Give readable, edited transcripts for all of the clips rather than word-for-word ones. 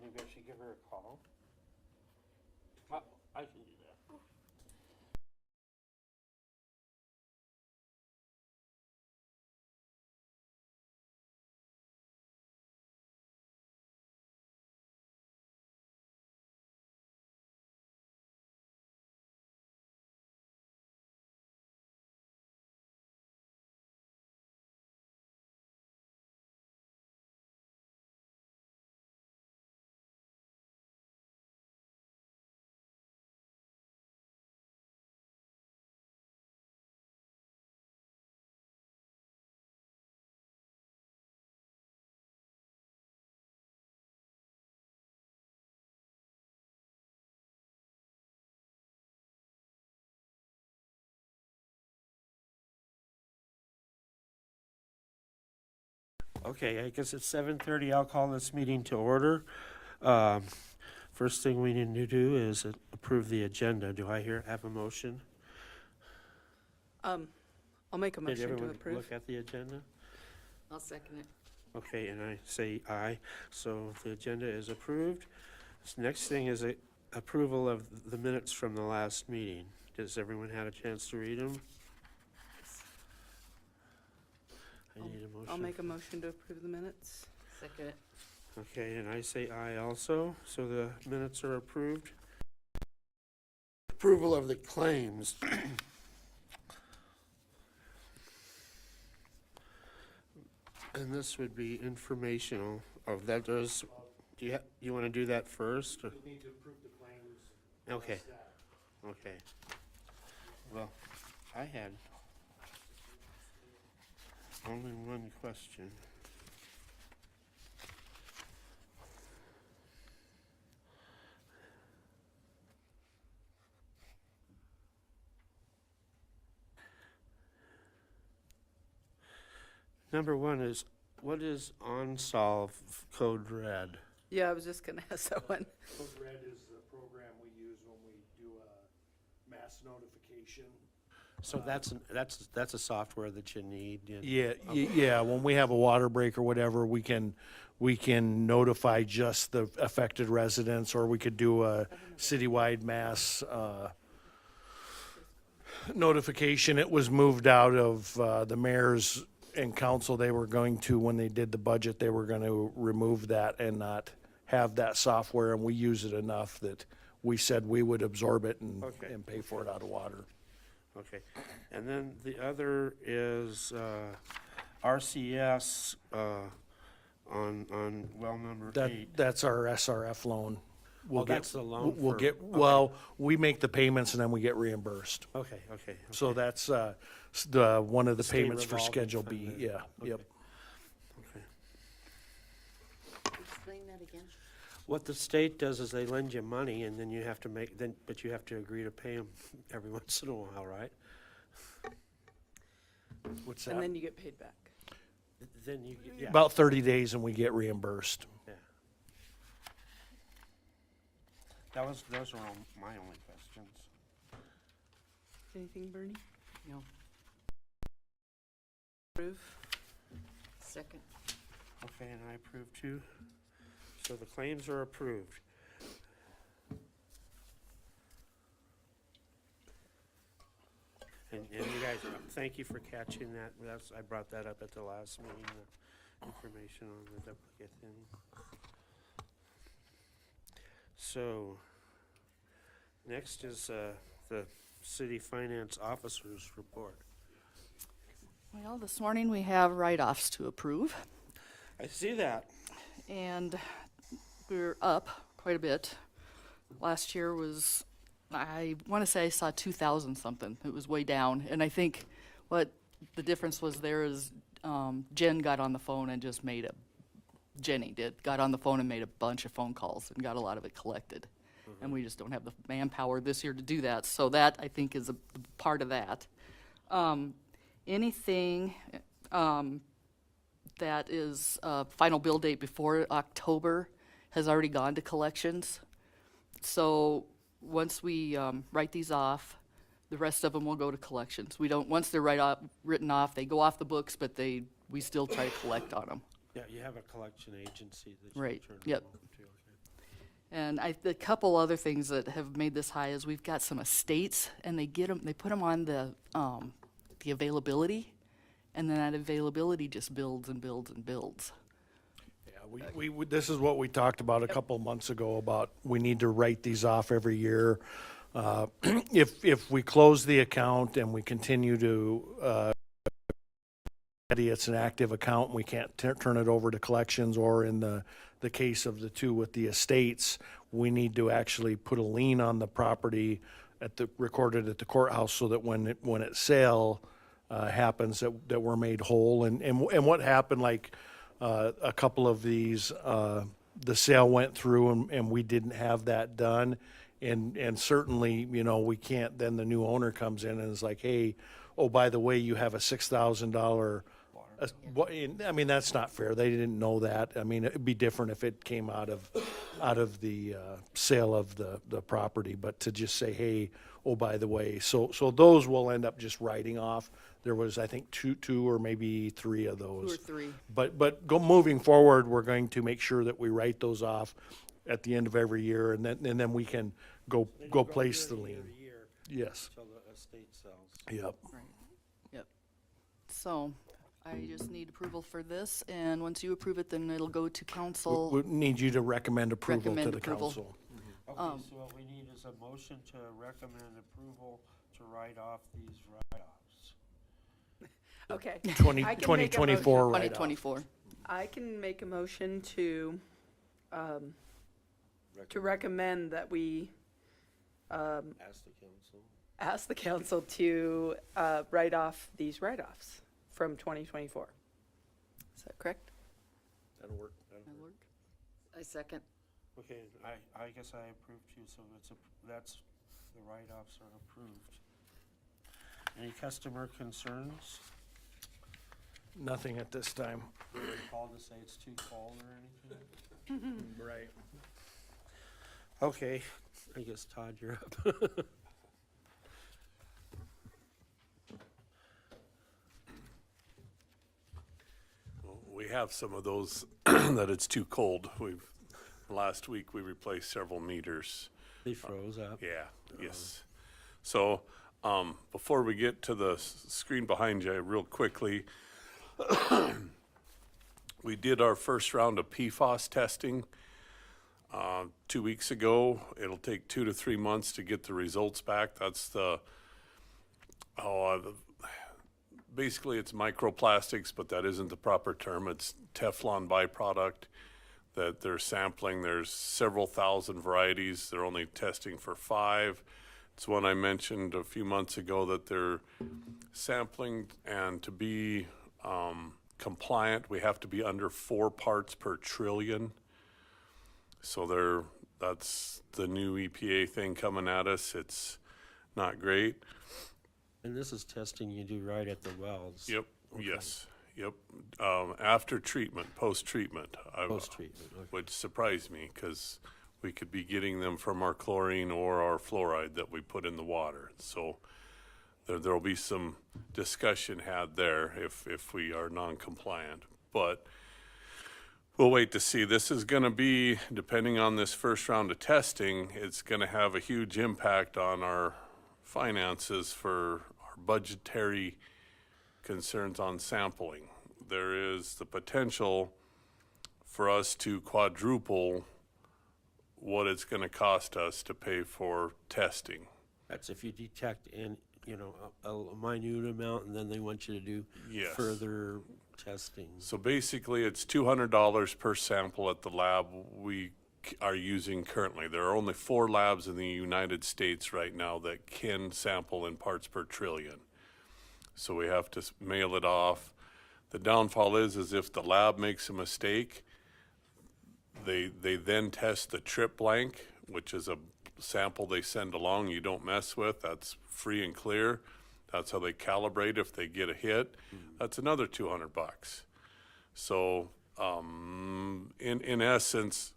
Maybe I should give her a call. I can do that. Okay, I guess it's 7:30. I'll call this meeting to order. First thing we need to do is approve the agenda. Do I have a motion? I'll make a Did motion to everyone approve. look at the agenda? I'll second it. Okay, and I say aye. So the agenda is approved. This next thing is approval of the minutes from the last meeting. Does everyone have a chance to read them? I need a motion. I'll make a motion to approve the minutes. Second it. Okay, and I say aye also, so the minutes are approved. Approval of the claims. And this would be informational of that there's, you want to do that first? or- We need to approve the claims. Okay, okay. Well, I had only one question. Number one is, what is OnSolve code red? Yeah, I was just gonna ask that one. Code Red is the program we use when we do a mass notification. So that's a software that you need. Yeah, when we have a water break or whatever, we can notify just the affected residents, or we could do a citywide mass notification. It was moved out of the mayor's and council. They were going to, when they did the budget, they were going to remove that and not have that software, and we use it enough that we said we would absorb it and Okay. and pay for it out of water. Okay, and then the other is RCS on well number 8. That's our SRF loan. Oh, that's the loan We'll for- get, well, we make the payments and then we get reimbursed. Okay. So that's the, one of the State payments for revolving Schedule fund B, then. yeah, yep. Okay. Explain that again. What the state does is they lend you money, and then you have to but you have to agree to pay them every once in a while, right? What's And that? then you get paid back. Then yeah. About 30 days and we get reimbursed. Yeah. Those are all my only questions. Anything, Bernie? No. Approve. Second. Okay, and I approve too. So the claims are approved. And you guys, thank you for catching that. I brought that up at the last meeting, the information on the duplicate thing. So, next is the city finance officer's report. Well, this morning we have write-offs to approve, I see that. and we're up quite a bit. Last year was, I want to say I saw 2,000 something. It was way down, and I think what the difference was there is Jen got on the phone and just Jenny got on the phone and made a bunch of phone calls and got a lot of it collected. And we just don't have the manpower this year to do that, so that, I think, is a part of that. Anything that is final bill date before October has already gone to collections. So once we write these off, the rest of them will go to collections. We don't, once they're written off, they go off the books, but we still try to collect on them. Yeah, you have a collection agency that you Right, turn them yep. over to. Okay. And the couple other things that have made this high is we've got some estates, and they put them on the availability, and then that availability just builds and builds and builds. Yeah, this is what we talked about a couple of months ago about we need to write these off every year. If we close the account and we continue to, it's an active account and we can't turn it over to collections, or in the case of the two with the estates, we need to actually put a lien on the property recorded at the courthouse so that when it sale happens that we're made whole. And what happened, like a couple of these, the sale went through and we didn't have that done. And certainly, we can't, then the new owner comes in and is like, hey, oh, by the way, you have a $6,000. I mean, that's not fair. They didn't know that. I mean, it'd be different if it came out of the sale of the property, but to just say, hey, oh, by the way, so those will end up just writing off. There was, I think, two or maybe three of those. 2 or 3. But moving forward, we're going to make sure that we write those off at the end of every year, and then we can go place the lien. Yes. Until the estate sells. Yep. Right. Yep. So I just need approval for this, and once you approve it, then it'll go to council. We need you to recommend approval to Recommend the approval. council. Okay, so what we need is a motion to recommend approval to write off these write-offs. Okay. 2024 write-off. 2024. I can make a motion to recommend that we Ask the council. ask the council to write off these write-offs from 2024. Is that correct? That'll work. That'll work. I second. Okay, I guess I approve too, so that's, the write-offs are approved. Any customer concerns? Nothing at this time. Call to say it's too cold or anything? Right. Okay, I guess Todd, you're up. We have some of those that it's too cold. Last week we replaced several meters. They froze up. Yeah, yes. So, before we get to the screen behind you, real quickly, we did our first round of PFAS testing 2 weeks ago. It'll take 2 to 3 months to get the results back. That's basically it's microplastics, but that isn't the proper term. It's Teflon byproduct that they're sampling. There's several thousand varieties. They're only testing for 5. It's one I mentioned a few months ago that they're sampling, and to be compliant, we have to be under 4 parts per trillion. So that's the new EPA thing coming at us. It's not great. And this is testing you do right at the wells. Yep, Okay. yes, yep. After treatment, post-treatment. Post-treatment, okay. Which surprised me, because we could be getting them from our chlorine or our fluoride that we put in the water. So there'll be some discussion had there if we are non-compliant. But we'll wait to see. This is going to be, depending on this first round of testing, it's going to have a huge impact on our finances for our budgetary concerns on sampling. There is the potential for us to quadruple what it's going to cost us to pay for testing. That's if you detect a minute amount, and then they want you to do Yes. further testing. So basically, it's $200 per sample at the lab we are using currently. There are only 4 labs in the United States right now that can sample in parts per trillion. So we have to mail it off. The downfall is if the lab makes a mistake, they then test the trip blank, which is a sample they send along you don't mess with. That's free and clear. That's how they calibrate if they get a hit. That's another $200. So in essence,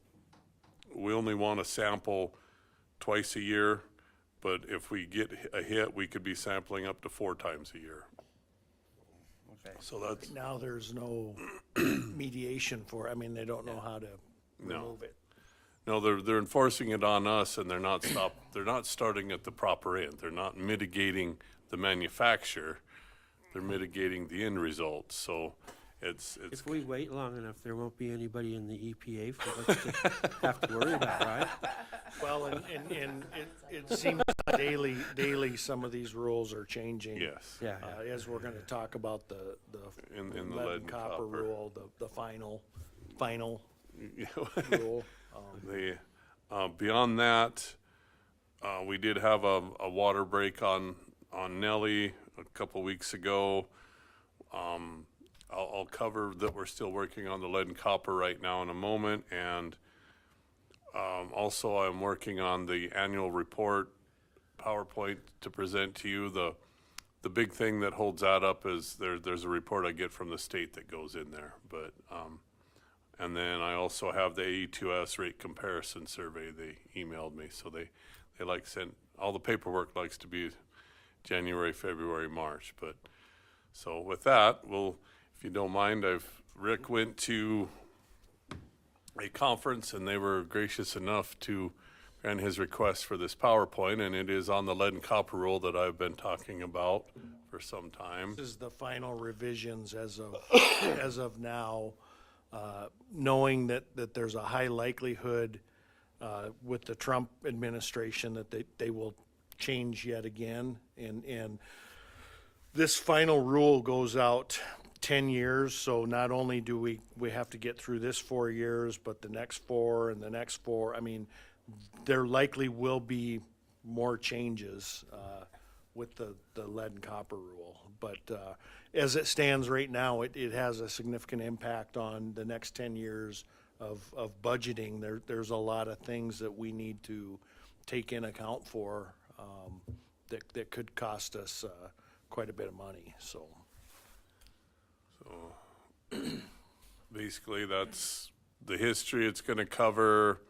we only want to sample twice a year, but if we get a hit, we could be sampling up to 4 times a year. Okay. So that's, Now there's no mediation for, I mean, they don't know how to remove it. No, they're enforcing it on us, and they're not starting at the proper end. They're not mitigating the manufacturer. They're mitigating the end result. So it's If we wait long enough, there won't be anybody in the EPA for us to have to worry about, right? Well, and it seems daily, some of these rules are changing. yes. Yeah, As we're gonna talk about the In the lead and copper rule, the final rule. Beyond that, we did have a water break on Nellie a couple weeks ago. I'll cover that we're still working on the lead and copper right now in a moment, and also I'm working on the annual report PowerPoint to present to you. The big thing that holds that up is there's a report I get from the state that goes in there, but and then I also have the AE2S rate comparison survey they emailed me, so they like send, all the paperwork likes to be January, February, March, but so with that, if you don't mind, Rick went to a conference and they were gracious enough to grant his request for this PowerPoint, and it is on the lead and copper rule that I've been talking about for some time. This is the final revisions as of now, knowing that there's a high likelihood with the Trump administration that they will change yet again. And this final rule goes out 10 years, so not only do we have to get through this 4 years, but the next 4 and the next 4. I mean, there likely will be more changes with the lead and copper rule. But as it stands right now, it has a significant impact on the next 10 years of budgeting. There's a lot of things that we need to take in account for that could cost us quite a bit of money, so. Basically, that's the history. It's going to cover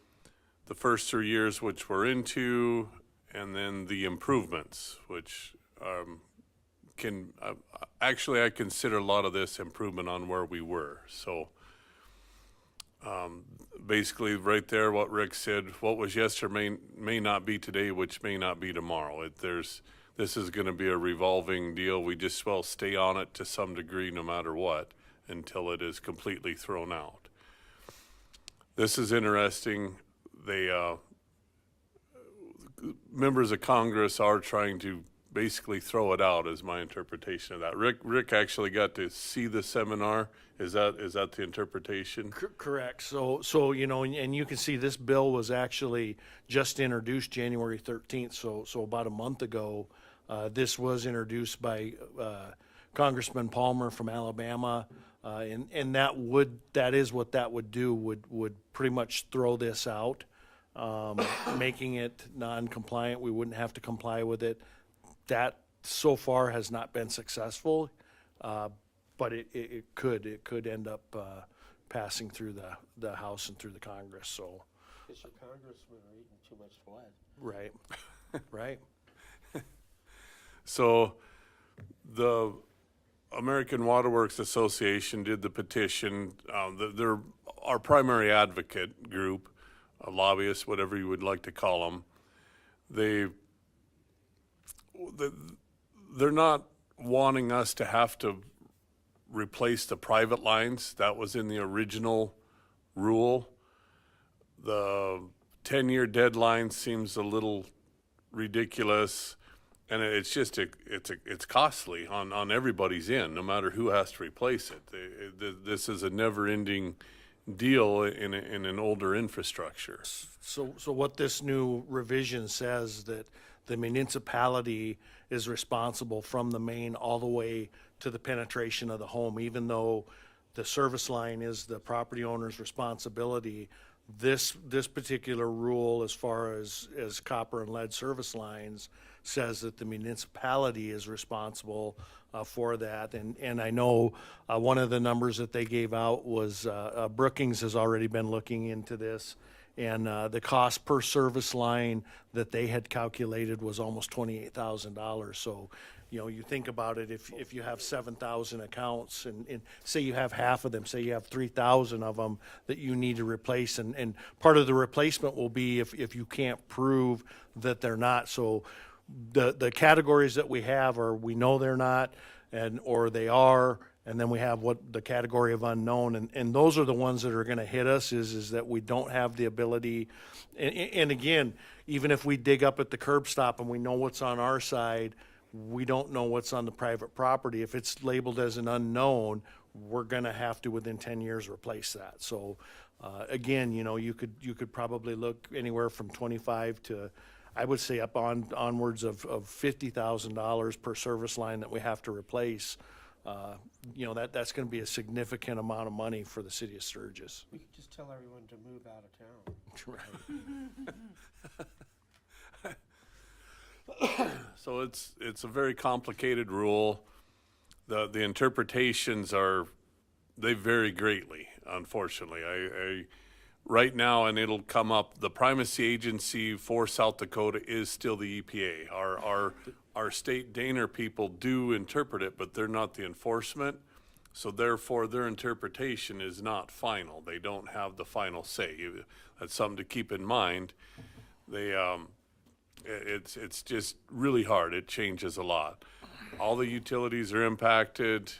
the first 3 years, which we're into, and then the improvements, which actually I consider a lot of this improvement on where we were. So basically right there, what Rick said, what was yesterday may not be today, which may not be tomorrow. This is going to be a revolving deal. We just stay on it to some degree no matter what until it is completely thrown out. This is interesting. Members of Congress are trying to basically throw it out, is my interpretation of that. Rick actually got to see the seminar. Is that the interpretation? Correct. So you know, and you can see this bill was actually just introduced January 13th. So about a month ago, this was introduced by Congressman Palmer from Alabama, and that is what that would do. Would pretty much throw this out, making it non-compliant. We wouldn't have to comply with it. That so far has not been successful, but it could end up passing through the House and through the Congress. So, Because your congressmen are eating too much blood. right, right. So the American Waterworks Association did the petition. They're our primary advocate group, a lobbyist, whatever you would like to call them. They're not wanting us to have to replace the private lines. That was in the original rule. The 10-year deadline seems a little ridiculous, and it's just it's costly on everybody's end, no matter who has to replace it. This is a never-ending deal in an older infrastructure. So what this new revision says that the municipality is responsible from the main all the way to the penetration of the home, even though the service line is the property owner's responsibility. This particular rule, as far as copper and lead service lines, says that the municipality is responsible for that. And I know one of the numbers that they gave out was Brookings has already been looking into this, and the cost per service line that they had calculated was almost $28,000. So You know, you think about it, if you have 7,000 accounts and say you have half of them, say you have 3,000 of them that you need to replace, and part of the replacement will be if you can't prove that they're not. So the categories that we have are, we know they're not, or they are, and then we have what the category of unknown, and those are the ones that are gonna hit us, is that we don't have the ability, and again, even if we dig up at the curb stop and we know what's on our side, we don't know what's on the private property. If it's labeled as an unknown, we're gonna have to, within 10 years, replace that. So, again, you know, you could probably look anywhere from 25 to, I would say, onwards of $50,000 per service line that we have to replace. You know, that's gonna be a significant amount of money for the city of Sturgis. We could just tell everyone to move out of town. Right. So it's a very complicated rule. The interpretations they vary greatly, unfortunately. I right now, and it'll come up, the primacy agency for South Dakota is still the EPA. Our state Daner people do interpret it, but they're not the enforcement. So therefore, their interpretation is not final. They don't have the final say. That's something to keep in mind. It's just really hard. It changes a lot. All the utilities are impacted.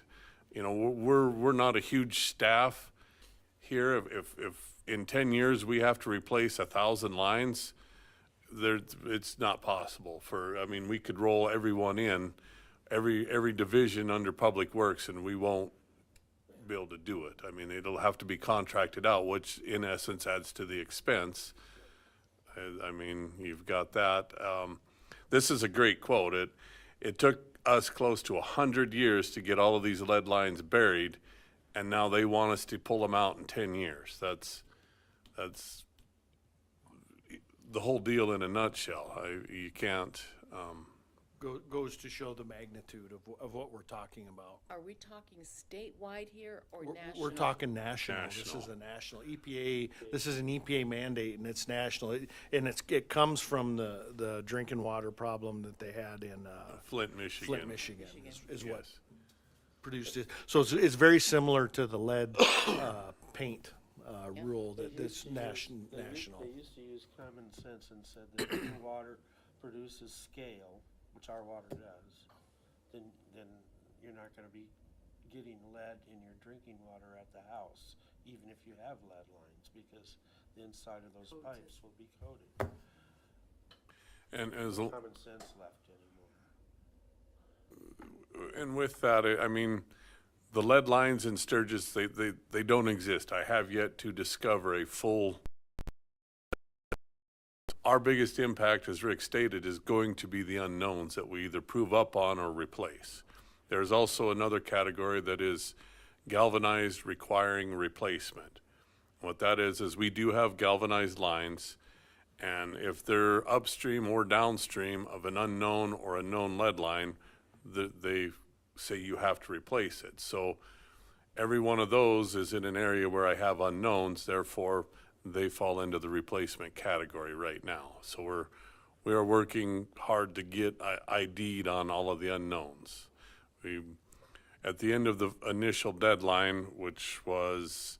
You know, we're not a huge staff here. If in 10 years we have to replace 1,000 lines, it's not possible. I mean, we could roll everyone in, every division under Public Works, and we won't be able to do it. I mean, it'll have to be contracted out, which in essence adds to the expense. I mean, you've got that. This is a great quote. It took us close to 100 years to get all of these lead lines buried, and now they want us to pull them out in 10 years. That's the whole deal in a nutshell. You can't. Goes to show the magnitude of what we're talking about. Are we talking statewide here or We're- national? We're talking national. This National. is a national EPA, this is an EPA mandate, and it's national. It comes from the drinking water problem that they had in Flint, Michigan. Flint, Michigan, is what Yes. produced it. So it's very similar to the lead paint rule that's national. They used to use common sense and said that if your water produces scale, which our water does, then you're not gonna be getting lead in your drinking water at the house, even if you have lead lines, because the inside of those pipes will be coated. And as No common sense left anymore. and with that, I mean, the lead lines in Sturgis, they don't exist. I have yet to discover a full. Our biggest impact, as Rick stated, is going to be the unknowns that we either prove up on or replace. There's also another category that is galvanized requiring replacement. What that is we do have galvanized lines, and if they're upstream or downstream of an unknown or a known lead line, they say you have to replace it. So every one of those is in an area where I have unknowns, therefore they fall into the replacement category right now. So we are working hard to get ID'd on all of the unknowns. At the end of the initial deadline, which was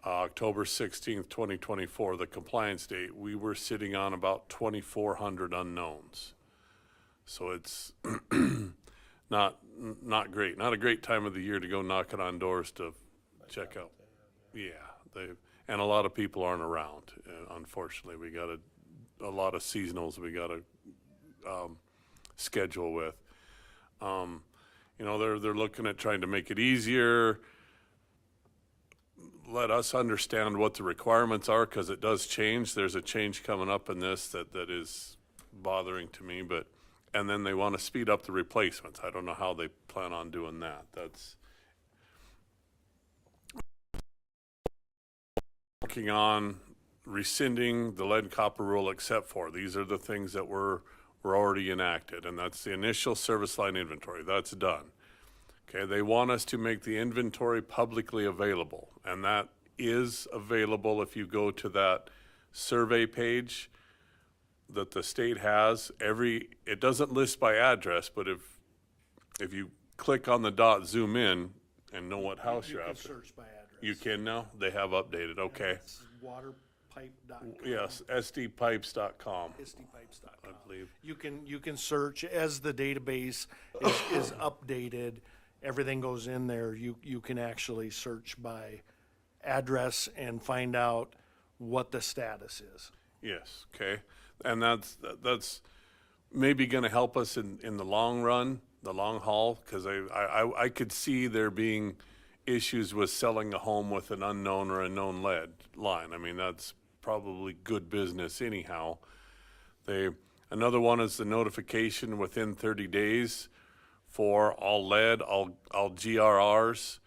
October 16th, 2024, the compliance date, we were sitting on about 2,400 unknowns. So it's not great. Not a great time of the year to go knocking on doors to check out. Yeah, and a lot of people aren't around. Unfortunately, we got a lot of seasonals we got to schedule with. You know, they're looking at trying to make it easier. Let us understand what the requirements are, because it does change. There's a change coming up in this that is bothering to me, and then they want to speed up the replacements. I don't know how they plan on doing that. That's working on rescinding the lead copper rule except for. These are the things that were already enacted, and that's the initial service line inventory. That's done. Okay, they want us to make the inventory publicly available, and that is available if you go to that survey page that the state has. It doesn't list by address, but if you click on the dot, zoom in, and know what house You you're can after. search by address. You can now? They have updated, okay. It's waterpipe.com. Yes, sdpipes.com, SDPipes.com. I believe. You can search as the database is updated, everything goes in there, you can actually search by address and find out what the status is. Yes, okay. And that's maybe gonna help us in the long run, the long haul, because I could see there being issues with selling a home with an unknown or a known lead line. I mean, that's probably good business anyhow. Another one is the notification within 30 days for all lead, all GRRs,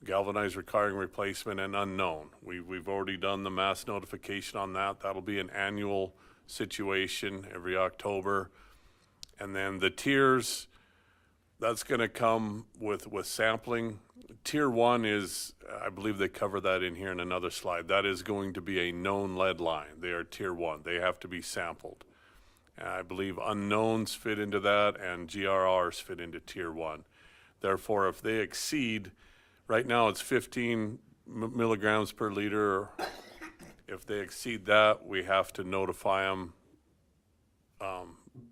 galvanized requiring replacement, and unknown. We've already done the mass notification on that. That'll be an annual situation every October. And then the tiers, that's gonna come with sampling. Tier 1 is, I believe they cover that in here in another slide. That is going to be a known lead line. They are tier 1. They have to be sampled. And I believe unknowns fit into that and GRRs fit into tier 1. Therefore, if they exceed, right now it's 15 milligrams per liter. If they exceed that, we have to notify them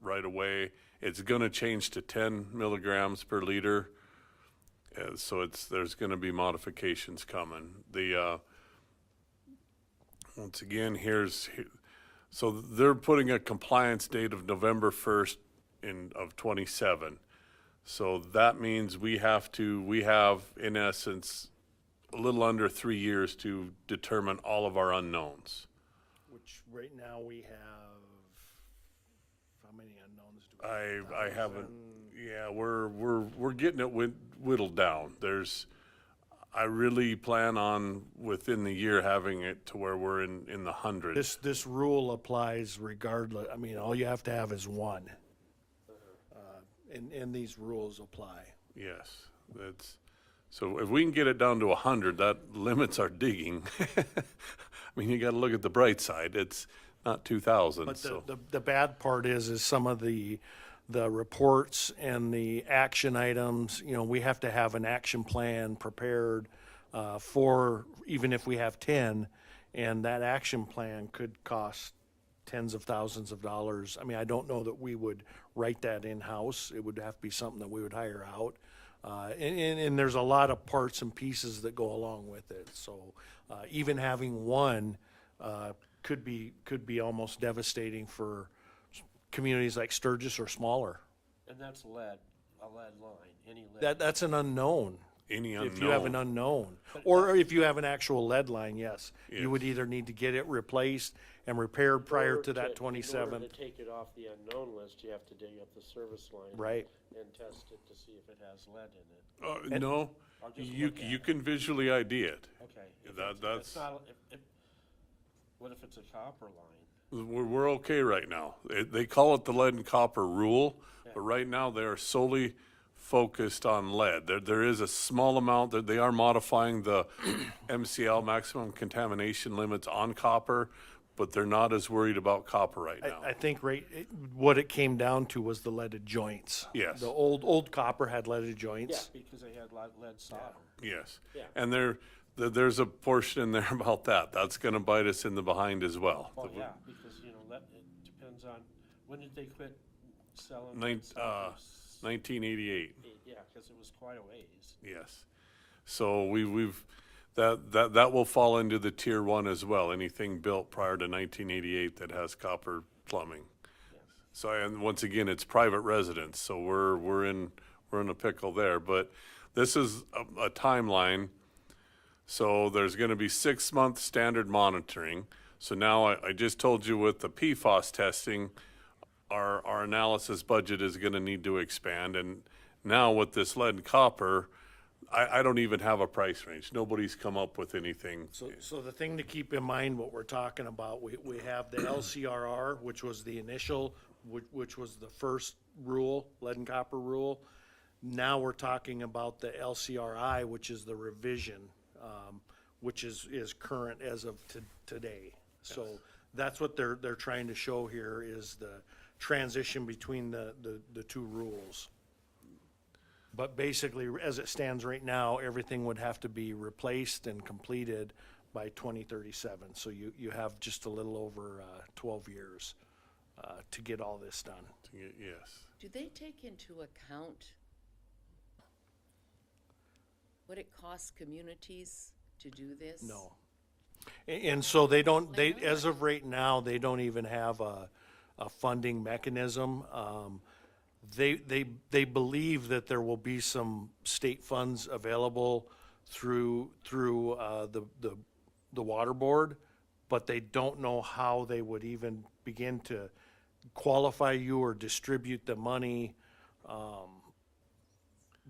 right away. It's gonna change to 10 milligrams per liter. So there's gonna be modifications coming. Once again, so they're putting a compliance date of November 1st of 27. So that means we have, in essence, a little under 3 years to determine all of our unknowns. Which right now we have, how many unknowns do we have? I haven't, yeah, we're getting it whittled down. I really plan on within the year having it to where we're in the hundreds. This rule applies regardless, I mean, all you have to have is one. And these rules apply. Yes, so if we can get it down to 100, that limits our digging. I mean, you gotta look at the bright side. It's not 2,000, But so. the bad part is some of the reports and the action items, we have to have an action plan prepared for, even if we have 10, and that action plan could cost tens of thousands of dollars. I mean, I don't know that we would write that in-house. It would have to be something that we would hire out. And there's a lot of parts and pieces that go along with it. So even having one could be almost devastating for communities like Sturgis or smaller. And that's a lead line, any lead. That's an unknown. Any If you have an unknown. unknown, or if you have an actual lead line, yes, Yes. you would either need to get it replaced and repaired prior to that In 27th. order to take it off the unknown list, you have to dig up the service line. Right. And test it to see if it has lead in it. No, I'll just you look at it. can visually ID it. Okay. If That- it's- if that's- it's not- what if it's a copper line? We're okay right now. They call it the lead and copper rule, but right now they are solely focused on lead. There is a small amount that they are modifying the MCL, maximum contamination limits, on copper, but they're not as worried about copper right now. I think what it came down to was the leaded joints. Yes. The old copper had leaded joints. Yeah, because they had lead solder. Yes. Yeah. And there's a portion in there about that. That's gonna bite us in the behind as well. Oh, yeah, because, it depends on, when did they quit selling? Nine- lead solder? 1988. Yeah, because it was quite a ways. Yes. So that will fall into the tier 1 as well, anything built prior to 1988 that has copper plumbing. So, and once again, it's private residence, so we're in a pickle there, but this is a timeline. So there's gonna be 6-month standard monitoring. So now I just told you with the PFAS testing, our analysis budget is gonna need to expand, and now with this lead and copper, I don't even have a price range. Nobody's come up with anything. So the thing to keep in mind, what we're talking about, we have the LCRR, which was the initial, which was the first rule, lead and copper rule. Now we're talking about the LCRI, which is the revision, which is current as of today. So that's what they're trying to show here, is the transition between the two rules. But basically, as it stands right now, everything would have to be replaced and completed by 2037. So you have just a little over 12 years to get all this done. Yes. Do they take into account what it costs communities to do this? No. And so they don't, as of right now, they don't even have a funding mechanism. They believe that there will be some state funds available through the water board, but they don't know how they would even begin to qualify you or distribute the money.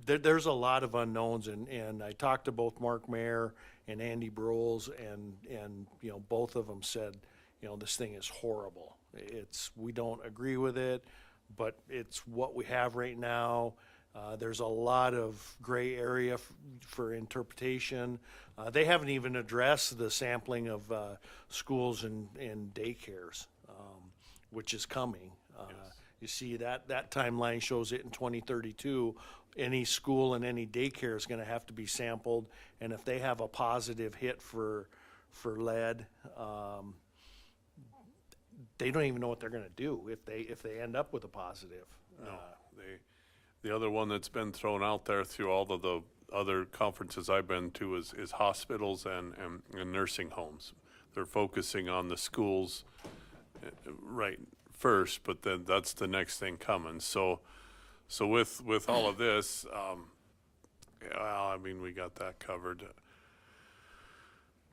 There's a lot of unknowns, and I talked to both Mark Mayer and Andy Broles, and you know, both of them said, you know, this thing is horrible. We don't agree with it, but it's what we have right now. There's a lot of gray area for interpretation. They haven't even addressed the sampling of schools and daycares, which is coming. You see that timeline shows it in 2032. Any school and any daycare is going to have to be sampled, and if they have a positive hit for lead, they don't even know what they're going to do if they end up with a positive. No, the other one that's been thrown out there through all of the other conferences I've been to is hospitals and nursing homes. They're focusing on the schools right first, but then that's the next thing coming. So with all of this, I mean, we got that covered.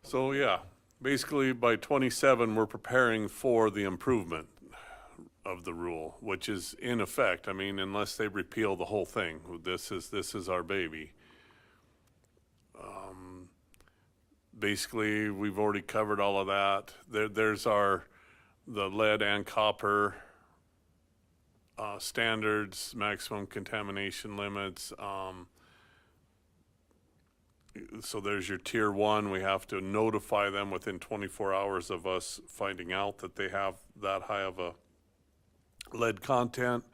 So yeah, basically by 27, we're preparing for the improvement of the rule, which is in effect. I mean, unless they repeal the whole thing, this is our baby. Basically, we've already covered all of that. There's the lead and copper standards, maximum contamination limits. So there's your tier 1. We have to notify them within 24 hours of us finding out that they have that high of a lead content.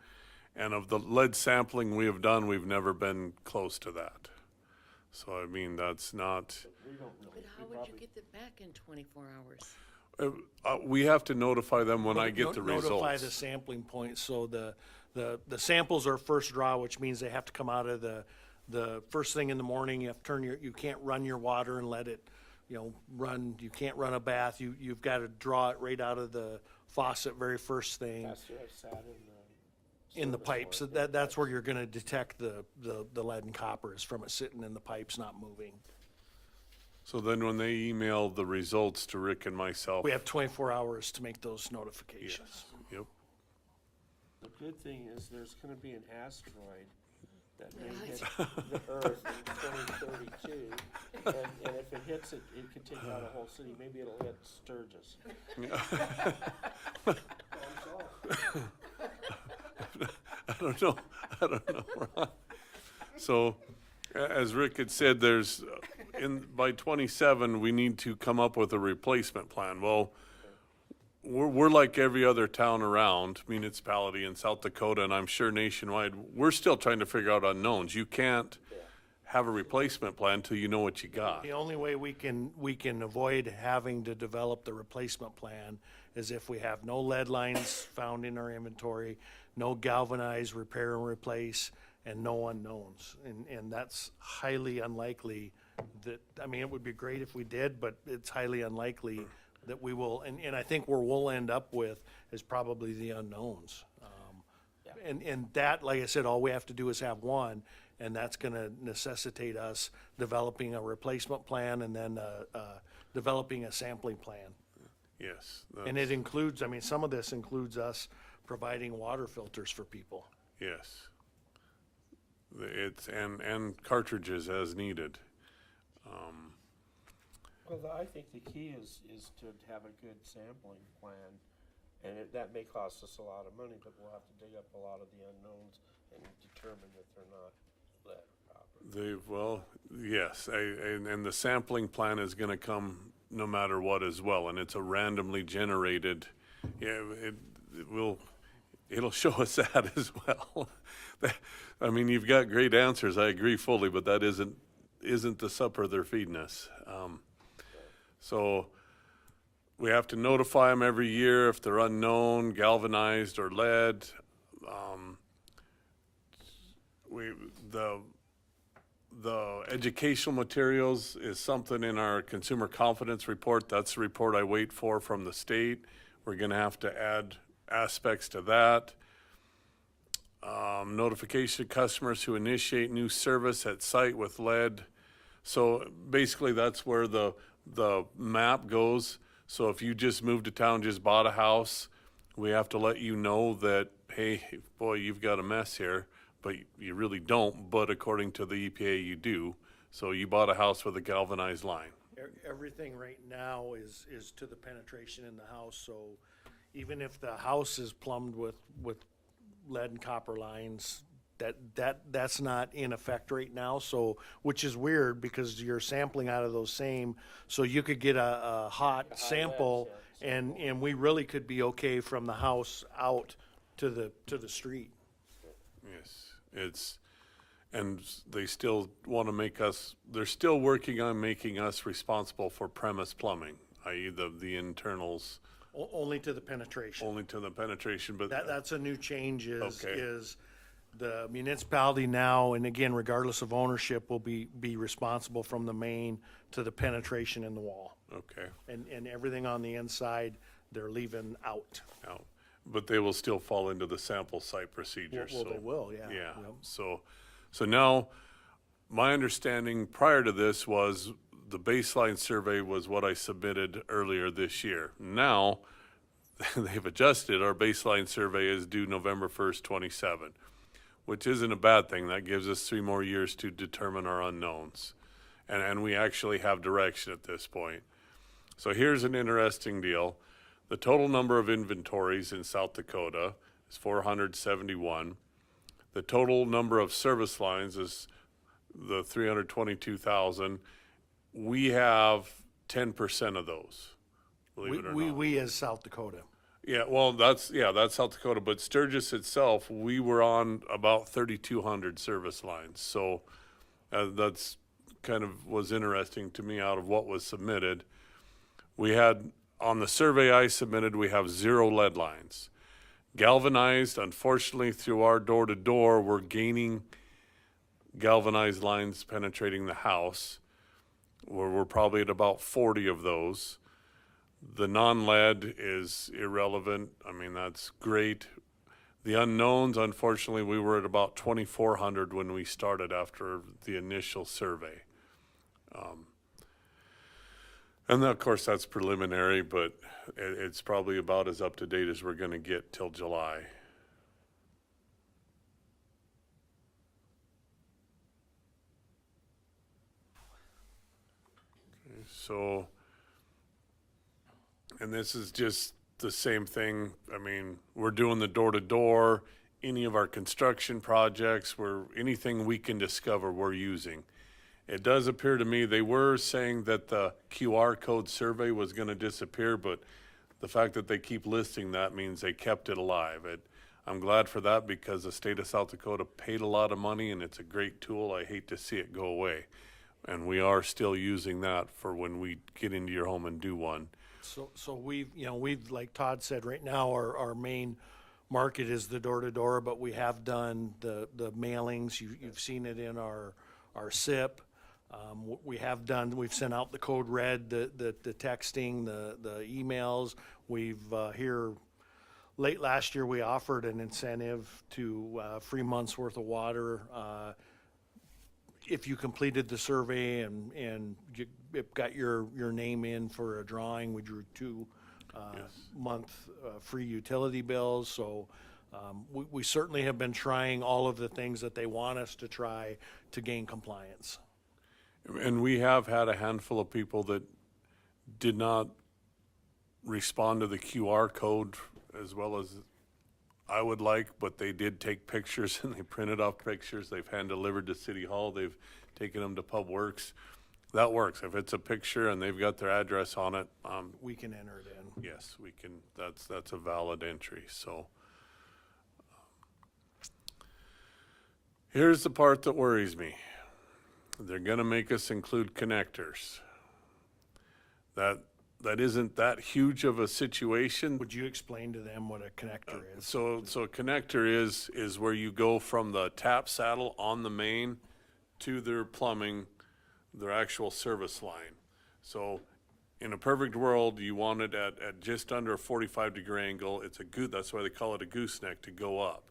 And of the lead sampling we have done, we've never been close to that. So, I mean, that's not... We don't know. But how would you get it back in 24 hours? we have to notify them when I get the results. Notify the sampling point, so the samples are first draw, which means they have to come out of the first thing in the morning. You have to you can't run your water and let it, you know, run. You can't run a bath. You've got to draw it right out of the faucet very first thing That's where I sat in the service pipes. So line. that's where you're gonna detect the lead and copper, is from it sitting in the pipes, not moving. So then when they email the results to Rick and myself. We have 24 hours to make those notifications. Yes, yep. The good thing is there's gonna be an asteroid that may hit the Earth in 2032. And if it hits it, it could take out a whole city. Maybe it'll hit Sturgis. I don't know, Ron. So, as Rick had said, there's, by 27, we need to come up with a replacement plan. Well, we're like every other town around, municipality in South Dakota, and I'm sure nationwide, we're still trying to figure out unknowns. You can't have a replacement plan till you know what you got. The only way we can avoid having to develop the replacement plan is if we have no lead lines found in our inventory, no galvanized repair and replace, and no unknowns. And that's highly unlikely that, I mean, it would be great if we did, but it's highly unlikely that we will, and I think where we'll end up with is probably the unknowns. And that, like I said, all we have to do is have one, and that's gonna necessitate us developing a replacement plan and then developing a sampling plan. Yes. And it includes, I mean, some of this includes us providing water filters for people. Yes. It's, and cartridges as needed. Well, I think the key is to have a good sampling plan. And that may cost us a lot of money, but we'll have to dig up a lot of the unknowns and determine that they're not lead or copper. Well, yes, and the sampling plan is gonna come no matter what as well, and it's a randomly generated, yeah, it'll show us that as well. I mean, you've got great answers, I agree fully, but that isn't the supper they're feeding us. So we have to notify them every year if they're unknown, galvanized, or lead. The educational materials is something in our consumer confidence report. That's the report I wait for from the state. We're gonna have to add aspects to that. Notification of customers who initiate new service at site with lead. So basically that's where the map goes. So if you just moved to town, just bought a house, we have to let you know that, hey, boy, you've got a mess here, but you really don't, but according to the EPA, you do. So you bought a house with a galvanized line. Everything right now is to the penetration in the house, so even if the house is plumbed with lead and copper lines, that's not in effect right now, so, which is weird because you're sampling out of those same, so you could get a hot sample and we really could be okay from the house out to the street. Yes, and they still want to make us, they're still working on making us responsible for premise plumbing, i.e. the internals, Only to the penetration. only to the penetration, but. That's a new change Okay. is the municipality now, and again, regardless of ownership, will be responsible from the main to the penetration in the wall. Okay, And everything on the inside, they're leaving out. now, but they will still fall into the sample site procedures, Well, so. they will, yeah. Yeah, Yep. so now, my understanding prior to this was the baseline survey was what I submitted earlier this year. Now, they've adjusted, our baseline survey is due November 1st, 27, which isn't a bad thing. That gives us 3 more years to determine our unknowns. And we actually have direction at this point. So here's an interesting deal. The total number of inventories in South Dakota is 471. The total number of service lines is the 322,000. We have 10% of those, believe it or not. We as South Dakota. Yeah, well, that's South Dakota, but Sturgis itself, we were on about 3,200 service lines. So that's kind of was interesting to me out of what was submitted. We had, on the survey I submitted, we have 0 lead lines. Galvanized, unfortunately, through our door-to-door, we're gaining galvanized lines penetrating the house. We're probably at about 40 of those. The non-lead is irrelevant. I mean, that's great. The unknowns, unfortunately, we were at about 2,400 when we started after the initial survey. And of course, that's preliminary, but it's probably about as up to date as we're going to get till July. Okay, so, and this is just the same thing. I mean, we're doing the door-to-door, any of our construction projects, anything we can discover, we're using. It does appear to me, they were saying that the QR code survey was gonna disappear, but the fact that they keep listing that means they kept it alive. I'm glad for that because the state of South Dakota paid a lot of money and it's a great tool. I hate to see it go away. And we are still using that for when we get into your home and do one. So we've, like Todd said, right now, our main market is the door-to-door, but we have done the mailings. You've seen it in our SIP. We've sent out the code red, the texting, the emails. We've, here, late last year, we offered an incentive to, free months worth of water, if you completed the survey and you got your name in for a drawing. We drew 2 month free utility bills. So we certainly have been trying all of the things that they want us to try to gain compliance. And we have had a handful of people that did not respond to the QR code as well as I would like, but they did take pictures and they printed off pictures. They've hand delivered to City Hall. They've taken them to Pub Works. That works. If it's a picture and they've got their address on it, We can enter it in. yes, we can. That's a valid entry. So Here's the part that worries me. They're gonna make us include connectors. That isn't that huge of a situation. Would you explain to them what a connector is? So a connector is where you go from the tap saddle on the main to their plumbing, their actual service line. So in a perfect world, you want it at just under a 45-degree angle. That's why they call it a gooseneck, to go up,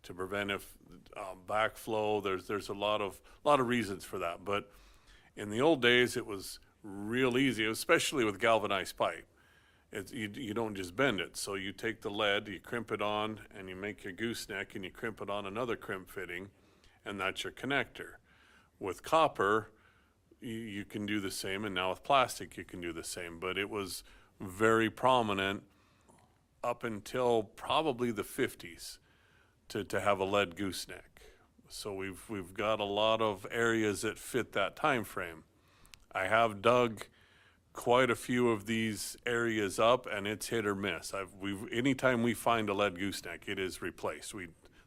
to prevent backflow. There's a lot of reasons for that. But in the old days, it was real easy, especially with galvanized pipe. You don't just bend it. So you take the lead, you crimp it on, and you make your gooseneck, and you crimp it on another crimp fitting, and that's your connector. With copper, you can do the same, and now with plastic you can do the same. But it was very prominent up until probably the 50s to have a lead gooseneck. So we've got a lot of areas that fit that time frame. I have dug quite a few of these areas up, and it's hit or miss. Anytime we find a lead gooseneck, it is replaced.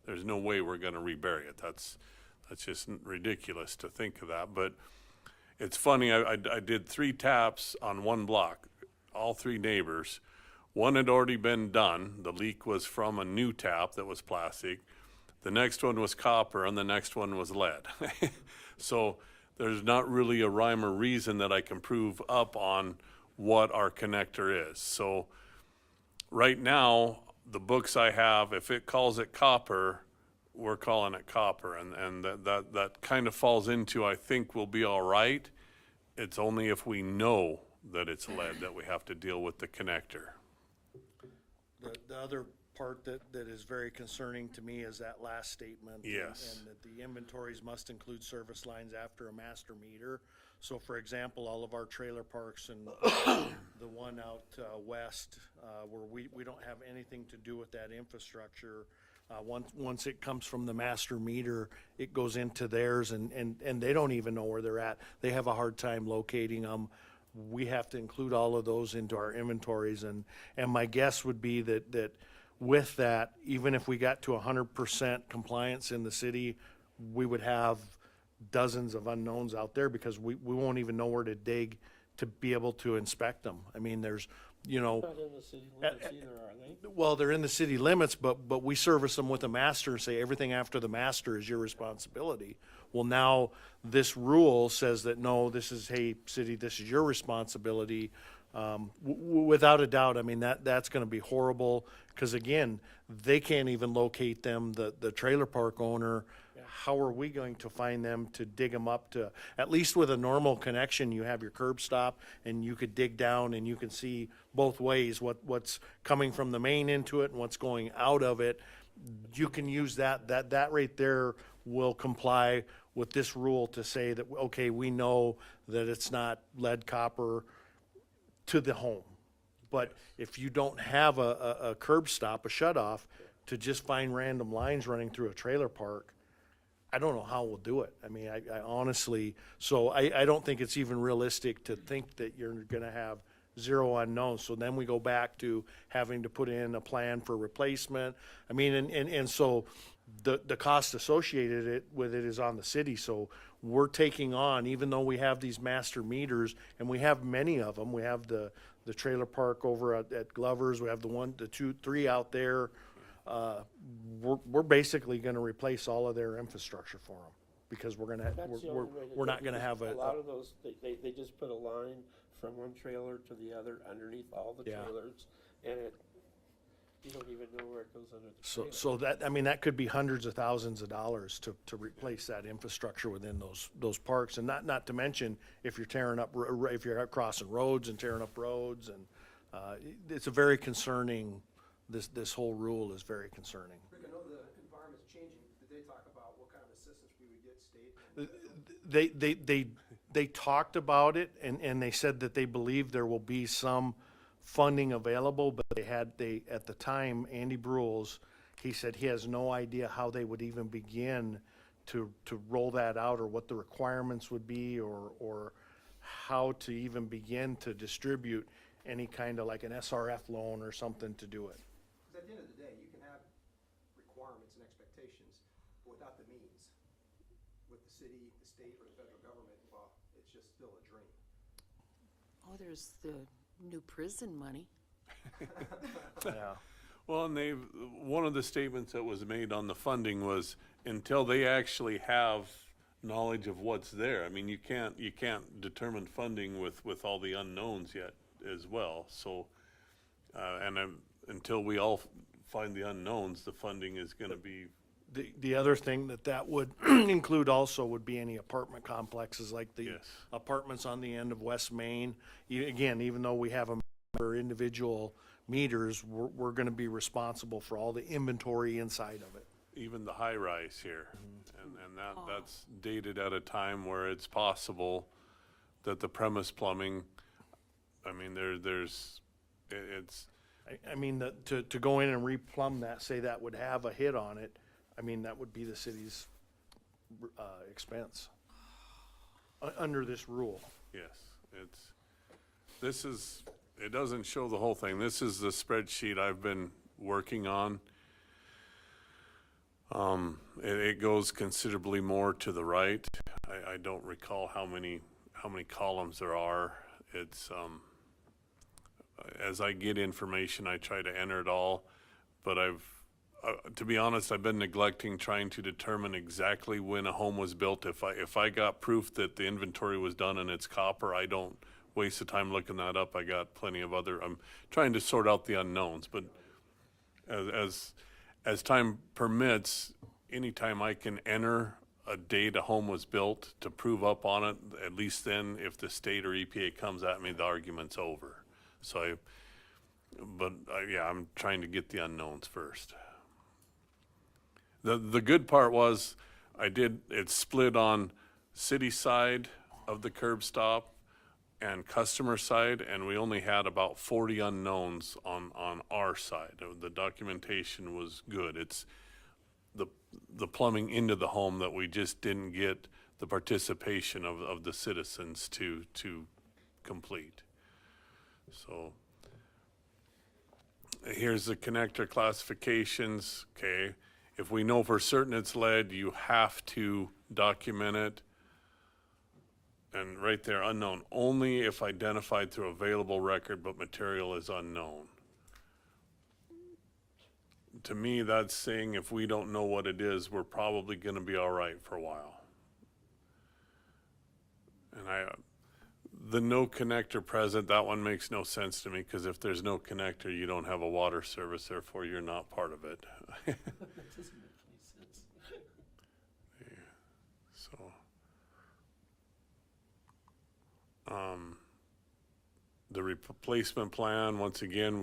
There's no way we're going to rebury it. That's just ridiculous to think of that. But it's funny. I did 3 taps on one block, all 3 neighbors. One had already been done. The leak was from a new tap that was plastic. The next one was copper, and the next one was lead. So there's not really a rhyme or reason that I can prove up on what our connector is. So right now, the books I have, if it calls it copper, we're calling it copper. And that kind of falls into, I think we'll be all right. It's only if we know that it's lead that we have to deal with the connector. The other part that is very concerning to me is that last statement. Yes. And that the inventories must include service lines after a master meter. So for example, all of our trailer parks and the one out west, where we don't have anything to do with that infrastructure. Once it comes from the master meter, it goes into theirs, and they don't even know where they're at. They have a hard time locating them. We have to include all of those into our inventories, and my guess would be that with that, even if we got to 100% compliance in the city, we would have dozens of unknowns out there, because we won't even know where to dig to be able to inspect them. I mean, there's, Not in the city limits either, are they? well, they're in the city limits, but we service them with a master and say everything after the master is your responsibility. Well, now this rule says that no, this is, hey, city, this is your responsibility. Without a doubt, I mean, that's gonna be horrible, because again, they can't even locate them, the trailer park owner. How are we going to find them to dig them up to, at least with a normal connection, you have your curb stop and you could dig down and you can see both ways what's coming from the main into it and what's going out of it. You can use that right there will comply with this rule to say that, okay, we know that it's not lead copper to the home. But if you don't have a curb stop, a shut off, to just find random lines running through a trailer park, I don't know how we'll do it. I mean, I honestly, so I don't think it's even realistic to think that you're gonna have 0 unknowns. So then we go back to having to put in a plan for replacement. I mean, and so the cost associated with it is on the city. So we're taking on, even though we have these master meters, and we have many of them, we have the trailer park over at Glover's, we have the 1, the 2, 3 out there. We're basically gonna replace all of their infrastructure for them, because That's the only way to we're do not it, gonna because have a lot of those, they just put a line from one trailer to the other underneath all the Yeah. trailers, and you don't even know where it goes under the So, trailer. so that, I mean, that could be hundreds of thousands of dollars to replace that infrastructure within those parks, and not to mention if you're tearing up, if you're crossing roads and tearing up roads, and, it's a very concerning, this whole rule is very concerning. Rick, I know the environment's changing. Did they talk about what kind of assistance we would get state? They talked about it, and they said that they believe there will be some funding available, but at the time, Andy Brules, he said he has no idea how they would even begin to roll that out, or what the requirements would be, or how to even begin to distribute any kind of like an SRF loan or something to do it. Because at the end of the day, you can have requirements and expectations, but without the means. Oh, there's the new prison money. Yeah. Well, and one of the statements that was made on the funding was until they actually have knowledge of what's there. I mean, you can't determine funding with all the unknowns yet as well. So, until we all find the unknowns, the funding is gonna be, The other thing that would include also would be any apartment complexes, like the Yes. apartments on the end of West Main. Again, even though we have for individual meters, we're gonna be responsible for all the inventory inside of it. even the high rise here. And that's dated at a time where it's possible that the premise plumbing, I mean, it's, I mean, to go in and replumb that, say that would have a hit on it, I mean, that would be the city's, expense. Under this rule. yes, it doesn't show the whole thing. This is the spreadsheet I've been working on. It goes considerably more to the right. I don't recall how many columns there are. It's, as I get information, I try to enter it all, but to be honest, I've been neglecting trying to determine exactly when a home was built. If I got proof that the inventory was done and it's copper, I don't waste the time looking that up. I got plenty of I'm trying to sort out the unknowns, but as time permits, anytime I can enter a date a home was built to prove up on it, at least then if the state or EPA comes at me, the argument's over. So I'm trying to get the unknowns first. The good part was it's split on city side of the curb stop and customer side, and we only had about 40 unknowns on our side. The documentation was good. It's the plumbing into the home that we just didn't get the participation of the citizens to complete. So here's the connector classifications. Okay, if we know for certain it's lead, you have to document it. And right there, unknown, only if identified through available record, but material is unknown. To me, that's saying if we don't know what it is, we're probably gonna be all right for a while. And the no connector present, that one makes no sense to me, because if there's no connector, you don't have a water service, therefore you're not part of it. That doesn't make any sense. So. The replacement plan, once again,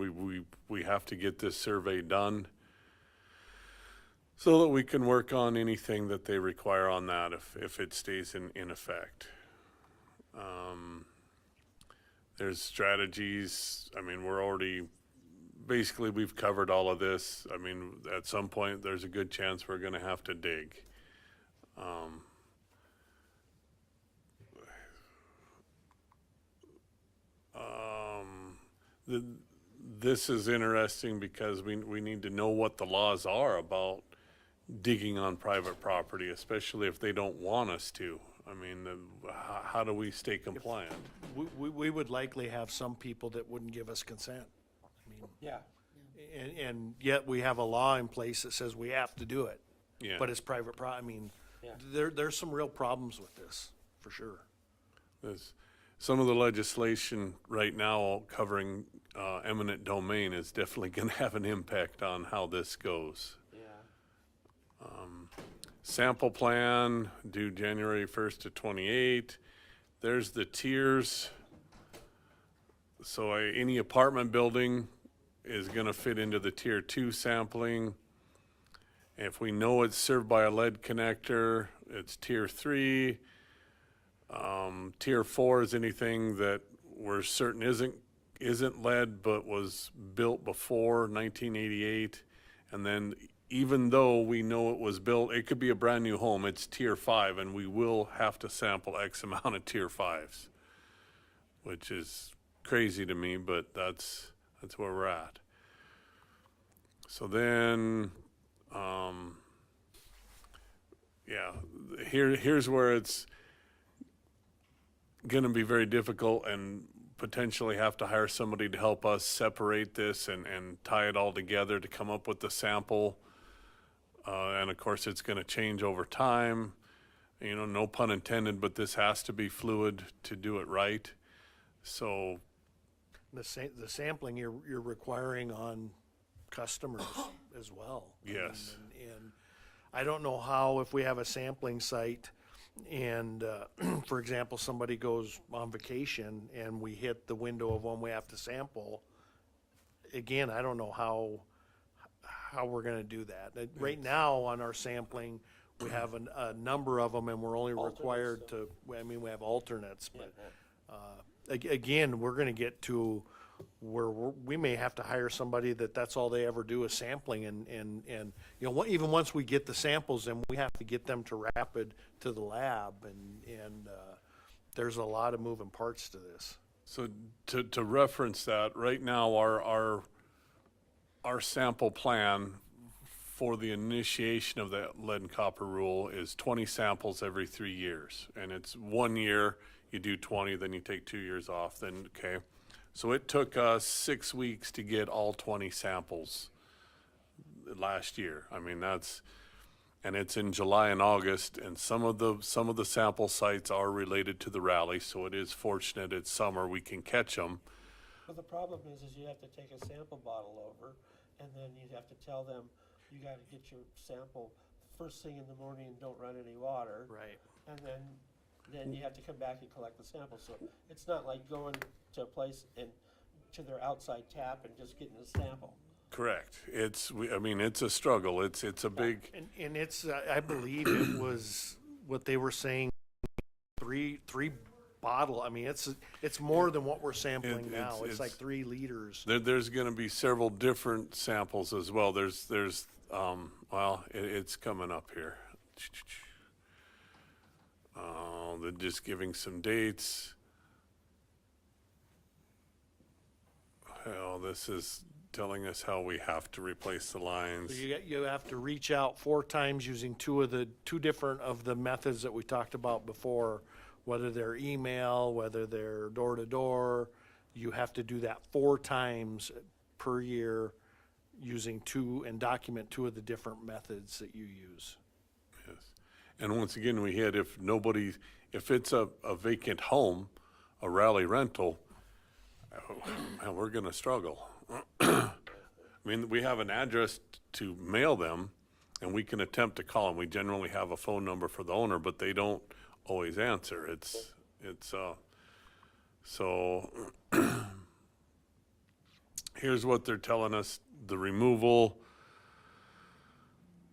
we have to get this survey done so that we can work on anything that they require on that if it stays in effect. There's strategies. I mean, basically we've covered all of this. I mean, at some point, there's a good chance we're gonna have to dig. This is interesting because we need to know what the laws are about digging on private property, especially if they don't want us to. I mean, how do we stay compliant? We would likely have some people that wouldn't give us consent. I mean, Yeah, and yet we have a law in place that says we have to do it. Yeah. But it's private I mean, Yeah. there's some real problems with this, for sure. There's some of the legislation right now covering eminent domain is definitely going to have an impact on how this goes. yeah. Sample plan due January 1st to 28. There's the tiers. So any apartment building is going to fit into the tier 2 sampling. If we know it's served by a lead connector, it's tier 3. Tier 4 is anything that we're certain isn't lead but was built before 1988. And then even though we know it was built, it could be a brand new home, it's tier 5, and we will have to sample X amount of tier 5s, which is crazy to me, but that's where we're at. So then, here's where it's gonna be very difficult, and potentially have to hire somebody to help us separate this and tie it all together to come up with the sample. And of course, it's gonna change over time. You know, no pun intended, but this has to be fluid to do it right. So, The sampling you're requiring on customers as well. I mean, Yes. And I don't know how, if we have a sampling site and, for example, somebody goes on vacation and we hit the window of when we have to sample, again, I don't know how we're gonna do that. Right now, on our sampling, we have a number of them and we're only required to, I mean, we have alternates, but, again, we're gonna get to where we may have to hire somebody that's all they ever do is sampling and, you know, even once we get the samples, then we have to get them to rapid to the lab and there's a lot of moving parts to this. so to reference that, right now, our sample plan for the initiation of the lead and copper rule is 20 samples every 3 years. And it's 1 year, you do 20, then you take 2 years off, then, okay. So it took us 6 weeks to get all 20 samples last year. I mean, and it's in July and August, and some of the sample sites are related to the rally, so it is fortunate it's summer, we can catch them. Well, the problem is you have to take a sample bottle over, and then you have to tell them, you gotta get your sample first thing in the morning and don't run any water. Right. And then you have to come back and collect the sample, so it's not like going to a place and to their outside tap and just getting a sample. Correct. I mean, it's a struggle. It's a big, And it's, I believe it was what they were saying, three bottle, I mean, it's more than what we're sampling now. It's like 3 liters. there's gonna be several different samples as well. Well, it's coming up here. They're just giving some dates. Hell, this is telling us how we have to replace the lines. So you have to reach out 4 times using two different of the methods that we talked about before, whether they're email, whether they're door to door. You have to do that 4 times per year using and document 2 of the different methods that you use. Yes. And once again, we hit if it's a vacant home, a rally rental, man, we're gonna struggle. I mean, we have an address to mail them, and we can attempt to call them. We generally have a phone number for the owner, but they don't always answer. So here's what they're telling us, the removal.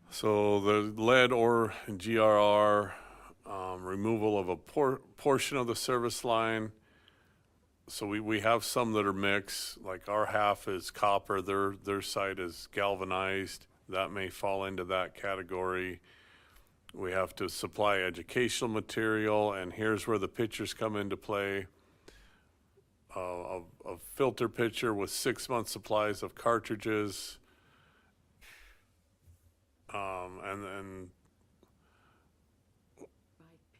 So the lead or GRR, removal of a portion of the service line. So we have some that are mixed, like our half is copper, their side is galvanized. That may fall into that category. We have to supply educational material, and here's where the pitchers come into play. A filter pitcher with 6-month supplies of cartridges. And Buy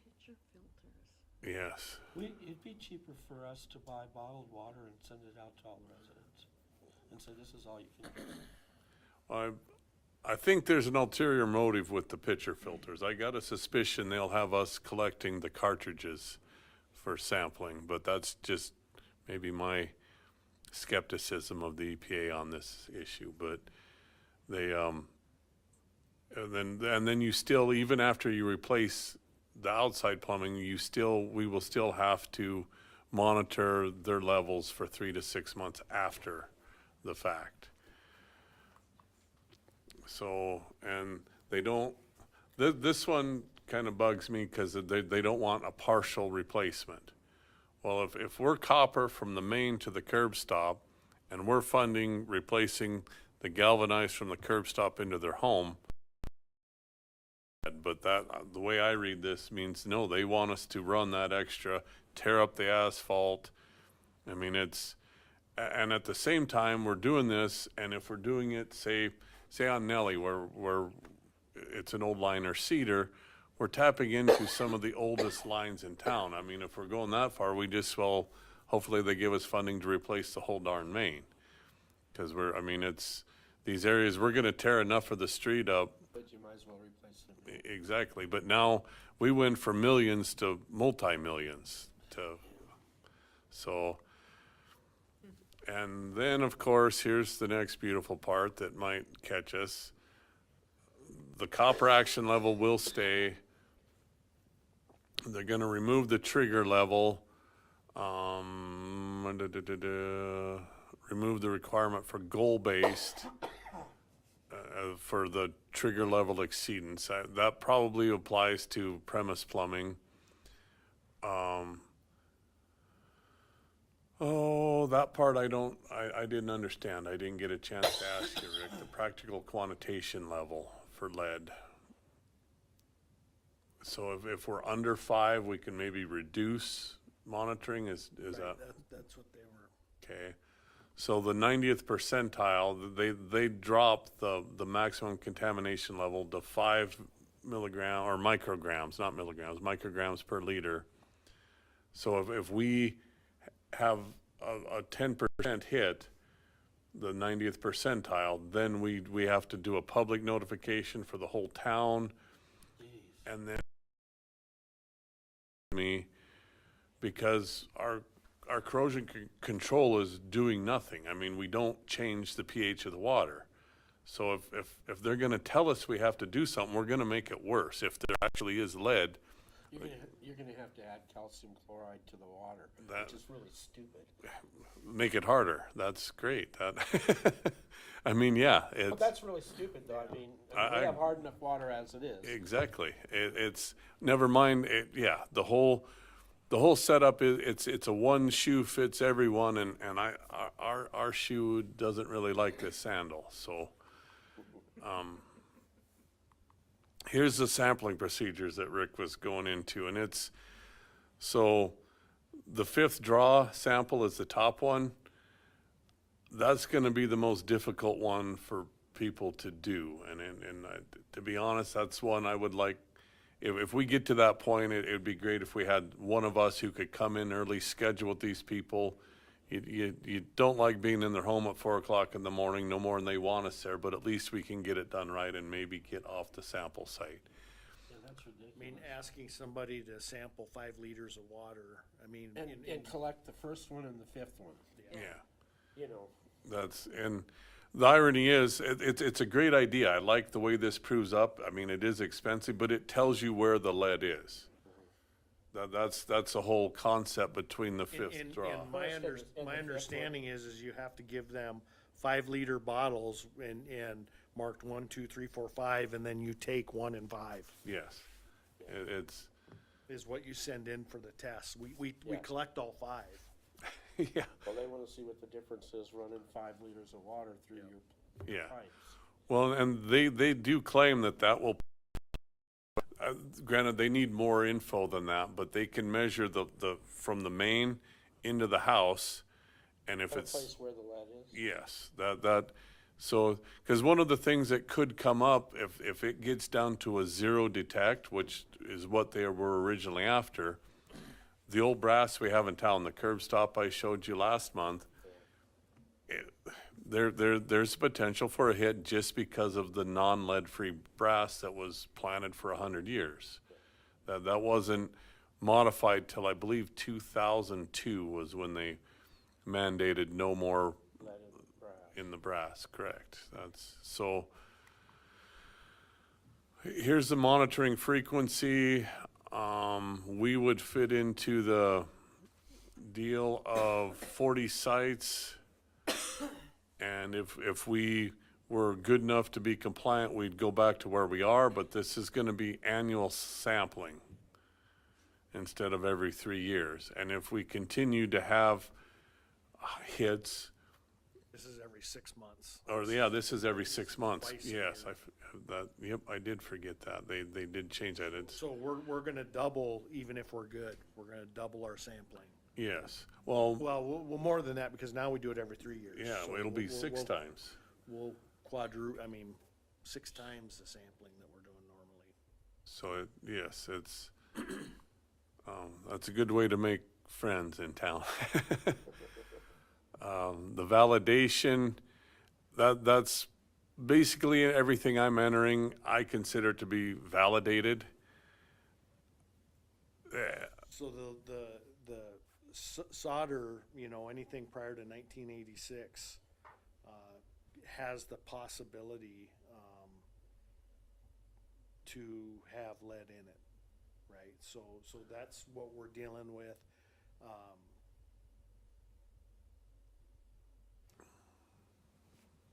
pitcher filters. yes, It'd be cheaper for us to buy bottled water and send it out to all the residents and say, this is all you can do. I think there's an ulterior motive with the pitcher filters. I got a suspicion they'll have us collecting the cartridges for sampling, but that's just maybe my skepticism of the EPA on this issue. But they, and then you still, even after you replace the outside plumbing, we will still have to monitor their levels for 3 to 6 months after the fact. So, and they don't, this one kind of bugs me because they don't want a partial replacement. Well, if we're copper from the main to the curb stop and we're funding replacing the galvanized from the curb stop into their home, but the way I read this means no, they want us to run that extra, tear up the asphalt. I mean, and at the same time, we're doing this, and if we're doing it, say on Nellie, where it's an old line or Cedar, we're tapping into some of the oldest lines in town. I mean, if we're going that far, we just well hopefully they give us funding to replace the whole darn main. Cause it's, these areas, we're gonna tear enough of the street up. But you might as well replace it. Exactly, but now we went from millions to multi-millions so. And then, of course, here's the next beautiful part that might catch us. The copper action level will stay. They're gonna remove the trigger level. Remove the requirement for goal-based for the trigger level exceedance. That probably applies to premise plumbing. That part I didn't understand. I didn't get a chance to ask you, Rick. The practical quantitation level for lead. So if we're under 5, we can maybe reduce monitoring, is that? That's what they were. Okay. So the 90th percentile, they dropped the maximum contamination level to 5 milligram, or micrograms, not milligrams, micrograms per liter. So if we have a 10% hit, the 90th percentile, then we have to do a public notification for the whole town. And then because our corrosion control is doing nothing. I mean, we don't change the pH of the water. So if they're gonna tell us we have to do something, we're gonna make it worse. If there actually is lead, You're gonna have to add calcium chloride to the water, That- which is really stupid. make it harder. That's great. That, I mean, yeah, But it's, that's really stupid, though. I mean, I- we have hard enough water as it is. exactly. It's, never mind, yeah, the whole setup is, it's a one shoe fits everyone, and our shoe doesn't really like this sandal, so. Here's the sampling procedures that Rick was going into, and it's, so the 5th draw sample is the top one. That's gonna be the most difficult one for people to do, and to be honest, that's one I would like, if we get to that point, it'd be great if we had one of us who could come in early, schedule with these people. You don't like being in their home at 4 o'clock in the morning, no more than they want us there, but at least we can get it done right and maybe get off the sample site. Yeah, that's ridiculous. I mean, asking somebody to sample 5 liters of water, I mean. And collect the first one and the 5th one, Yeah, you know. and the irony is, it's a great idea. I like the way this proves up. I mean, it is expensive, but it tells you where the lead is. That's the whole concept between the 5th draw. And my understanding is you have to give them 5-liter bottles and marked 1, 2, 3, 4, 5, and then you take 1 and 5 Yes, it's, is what you send in for the test. We Yeah. collect all 5. yeah, Well, they wanna see what the difference is running 5 liters of water through your yeah. pipes. Well, and they do claim that will, granted, they need more info than that, but they can measure the from the main into the house, and if it's. Place where the lead is. Yes, so, because one of the things that could come up, if it gets down to a 0 detect, which is what they were originally after, the old brass we have in town, the curb stop I showed you last month, there's potential for a hit just because of the non-lead-free brass that was planted for 100 years. That wasn't modified till, I believe, 2002 was when they mandated no more Lead in the brass. in the brass, correct. That's, so, here's the monitoring frequency. We would fit into the deal of 40 sites. And if we were good enough to be compliant, we'd go back to where we are, but this is gonna be annual sampling instead of every 3 years. And if we continue to have hits, This is every 6 months. or yeah, this is every 6 months. Twice a Yes, year. yep, I did forget that. They did change that. It's, So we're gonna double, even if we're good, we're gonna double our sampling. yes, well, Well, we'll more than that, because now we do it every 3 years. yeah, So it'll be we'll- 6 we'll- times. We'll 6 times the sampling that we're doing normally. So yes, it's, that's a good way to make friends in town. The validation, that's basically everything I'm entering, I consider to be validated. So solder, anything prior to 1986, has the possibility, to have lead in it, right? So that's what we're dealing with.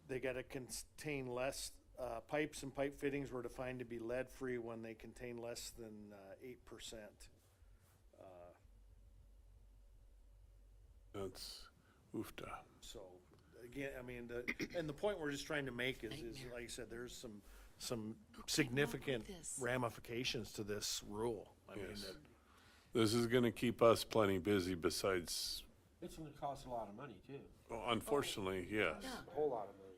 They gotta contain less, pipes and pipe fittings were defined to be lead-free when they contain less than 8%. That's oofta. So, again, and the point we're just trying to make is Nightmare. like I said, there's some significant this. ramifications to this rule. Yes. This is gonna keep us plenty busy besides, It's gonna cost a lot of money too, well, unfortunately, yes. Yeah. a whole lot of money.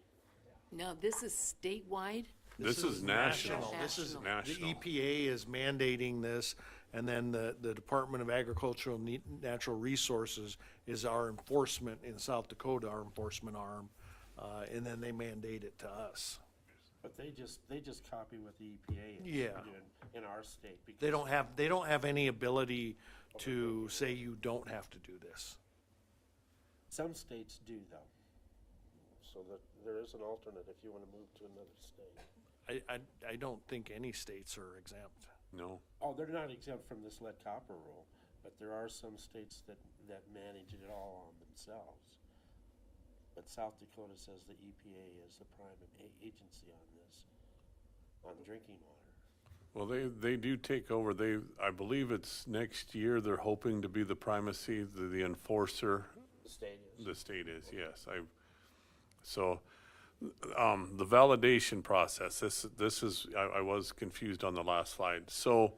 Now, this is statewide? This is national. This is, the National. EPA is mandating this, and then the Department of Agricultural and Natural Resources is our enforcement in South Dakota, our enforcement arm, and then they mandate it to us. But they just copy what the EPA is Yeah. doing in our state. Because They don't have any ability to say you don't have to do this. some states do though. So that there is an alternate if you wanna move to another state. I don't think any states are exempt. No, Oh, they're not exempt from this lead copper rule, but there are some states that manage it all on themselves. But South Dakota says the EPA is the prime agency on this, on drinking water. well, they do take over, I believe it's next year, they're hoping to be the primacy, the enforcer. The state is. The state is, yes. So, the validation process, this is, I was confused on the last slide. So,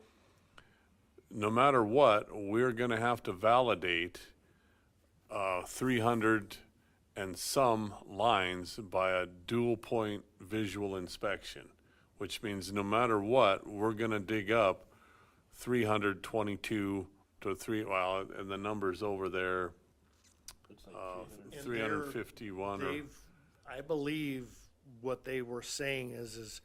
no matter what, we're gonna have to validate, 300 and some lines by a dual point visual inspection, which means no matter what, we're gonna dig up 322 to well, and the numbers over there, Looks like 300. And 351 or. I believe what they were saying is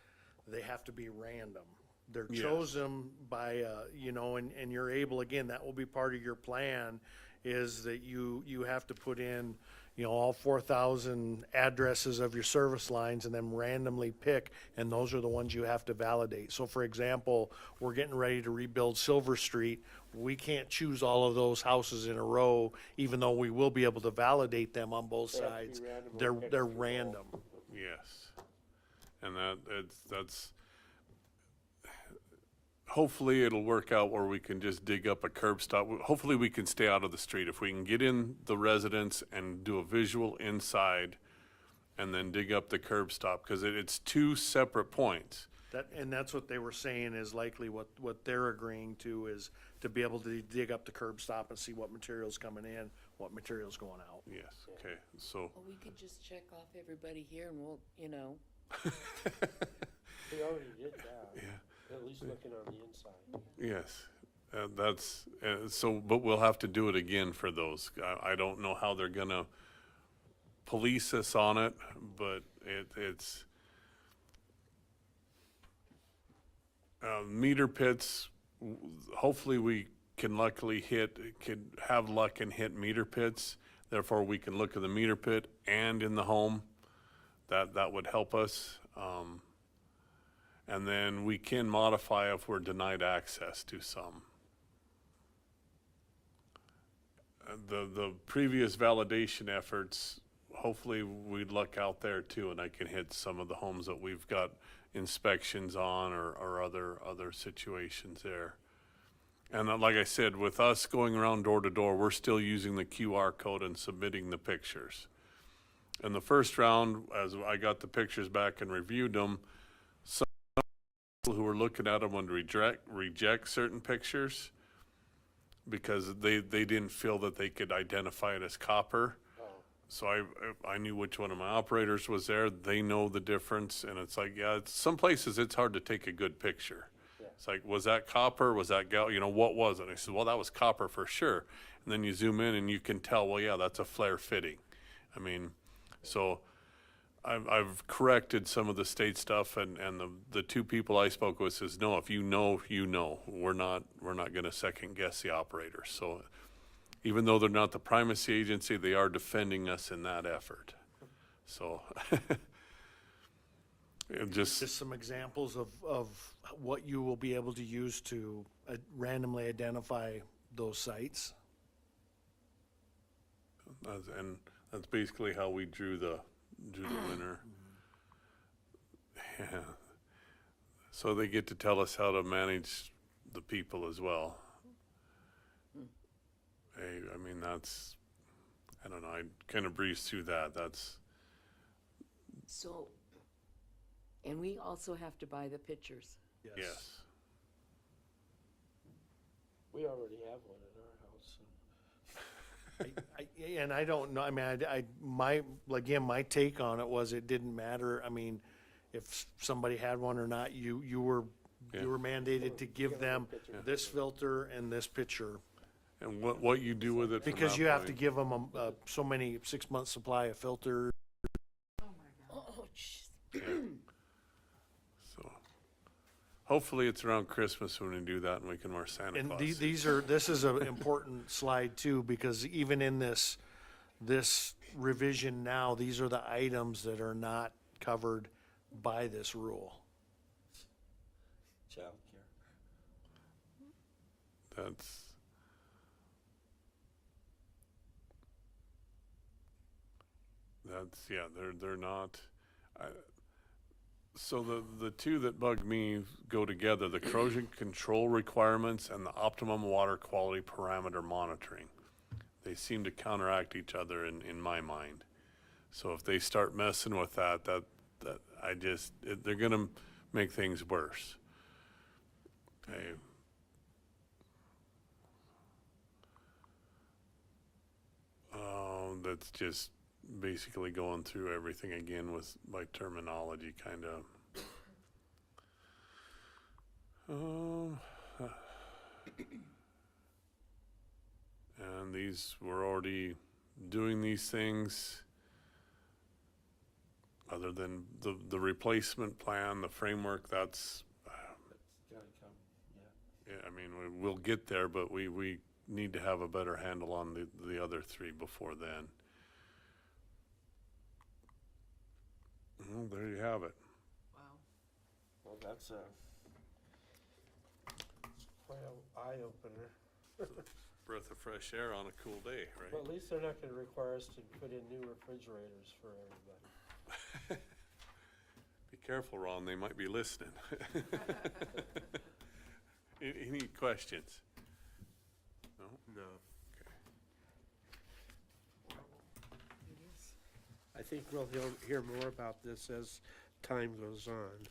they have to be random. They're Yes. chosen by, and you're able, again, that will be part of your plan, is that you have to put in, all 4,000 addresses of your service lines and then randomly pick, and those are the ones you have to validate. So for example, we're getting ready to rebuild Silver Street. We can't choose all of those houses in a row, even though we will be able to validate them on both They have to be sides. randomly They're picked through all. random. Yes, and that's, hopefully it'll work out where we can just dig up a curb stop. Hopefully we can stay out of the street. If we can get in the residence and do a visual inside and then dig up the curb stop, because it's two separate points. And that's what they were saying is likely what they're agreeing to is to be able to dig up the curb stop and see what material's coming in, what material's going out. Yes, okay, so, Well, we could just check off everybody here and we'll, We already did that. At least looking on the inside. yes. That's, but we'll have to do it again for those. I don't know how they're gonna police us on it, but it's, meter pits, hopefully we can have luck and hit meter pits. Therefore, we can look at the meter pit and in the home. That would help us. And then we can modify if we're denied access to some. The previous validation efforts, hopefully we'd luck out there too, and I can hit some of the homes that we've got inspections on or other situations there. And like I said, with us going around door to door, we're still using the QR code and submitting the pictures. In the first round, as I got the pictures back and reviewed them, some people who were looking at them would reject certain pictures because they didn't feel that they could identify it as copper. So I knew which one of my operators was there. They know the difference, and it's like, yeah, some places it's hard to take a good picture. Yes. It's like, was that copper? Was that what was it? And I said, well, that was copper for sure. And then you zoom in and you can tell, well, yeah, that's a flare fitting. I mean, so I've corrected some of the state stuff, and the two people I spoke with says, no, if you know, you know. We're not going to second guess the operators. So even though they're not the primacy agency, they are defending us in that effort. So it Just some examples of what you will be able to use to randomly identify those sites. and that's basically how we drew the winner. Yeah. So they get to tell us how to manage the people as well. Hey, I mean, that's, I don't know, I kind of breezed through that. That's, So, and we also have to buy the pictures. yes. We already have one in our house, so. And I don't know, I mean, my take on it was it didn't matter. I mean, if somebody had one or not, you were mandated to give them this filter and this picture. And what you do with it from Because that you have to point. give them so many 6-month supply of filters. Oh, jeez. So hopefully it's around Christmas when we do that and we can wear Santa And Claus. this is an important slide too, because even in this revision now, these are the items that are not covered by this rule. Childcare. Yeah, they're not, so the two that bug me go together, the corrosion control requirements and the optimum water quality parameter monitoring. They seem to counteract each other in my mind. So if they start messing with that they're gonna make things worse. Okay. That's just basically going through everything again with my terminology, kind of. And we're already doing these things. Other than the replacement plan, the framework, that's, Gotta come, yeah. yeah, I mean, we'll get there, but we need to have a better handle on the other three before then. Well, there you have it. Wow. Well, that's quite an eye-opener. Breath of fresh air on a cool day, right? Well, at least they're not gonna require us to put in new refrigerators for everybody. Be careful, Ron, they might be listening. Any questions? No? No. Okay. I think we'll hear more about this as time goes on,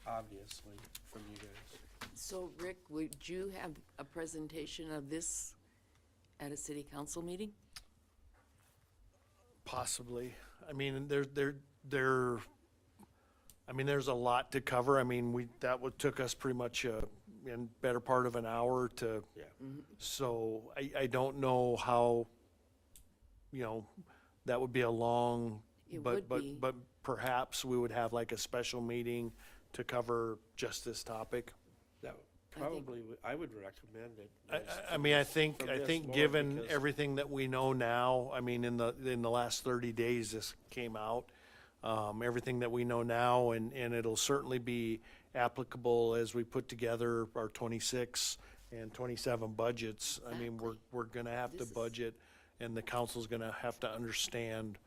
obviously, from you guys. So, Rick, would you have a presentation of this at a city council meeting? Possibly. I mean, there's a lot to cover. I mean, took us pretty much in better part of an hour to. Yeah. So I don't know how, that would be a long. It but would be. But perhaps we would have like a special meeting to cover just this topic. That probably, I would recommend it. I mean, I think From this more given because- everything that we know now, I mean, in the last 30 days this came out, everything that we know now, and it'll certainly be applicable as we put together our 26 and 27 budgets. I mean, we're gonna have to This is- budget, and the council's gonna have to understand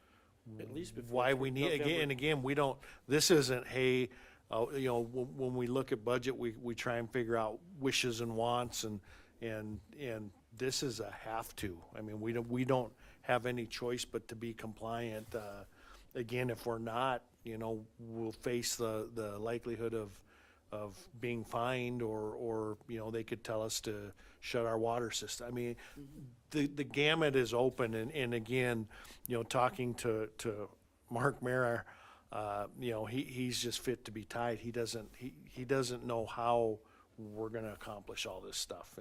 At least before why we need, again, we don't, this isn't, hey, when we look at budget, we try and figure out wishes and wants, and this is a have to. I mean, we don't have any choice but to be compliant. Again, if we're not, we'll face the likelihood of being fined, or they could tell us to shut our water system. I mean, the gamut is open, and again, talking to Mark Mara, he's just fit to be tied. He doesn't know how we're gonna accomplish all this stuff.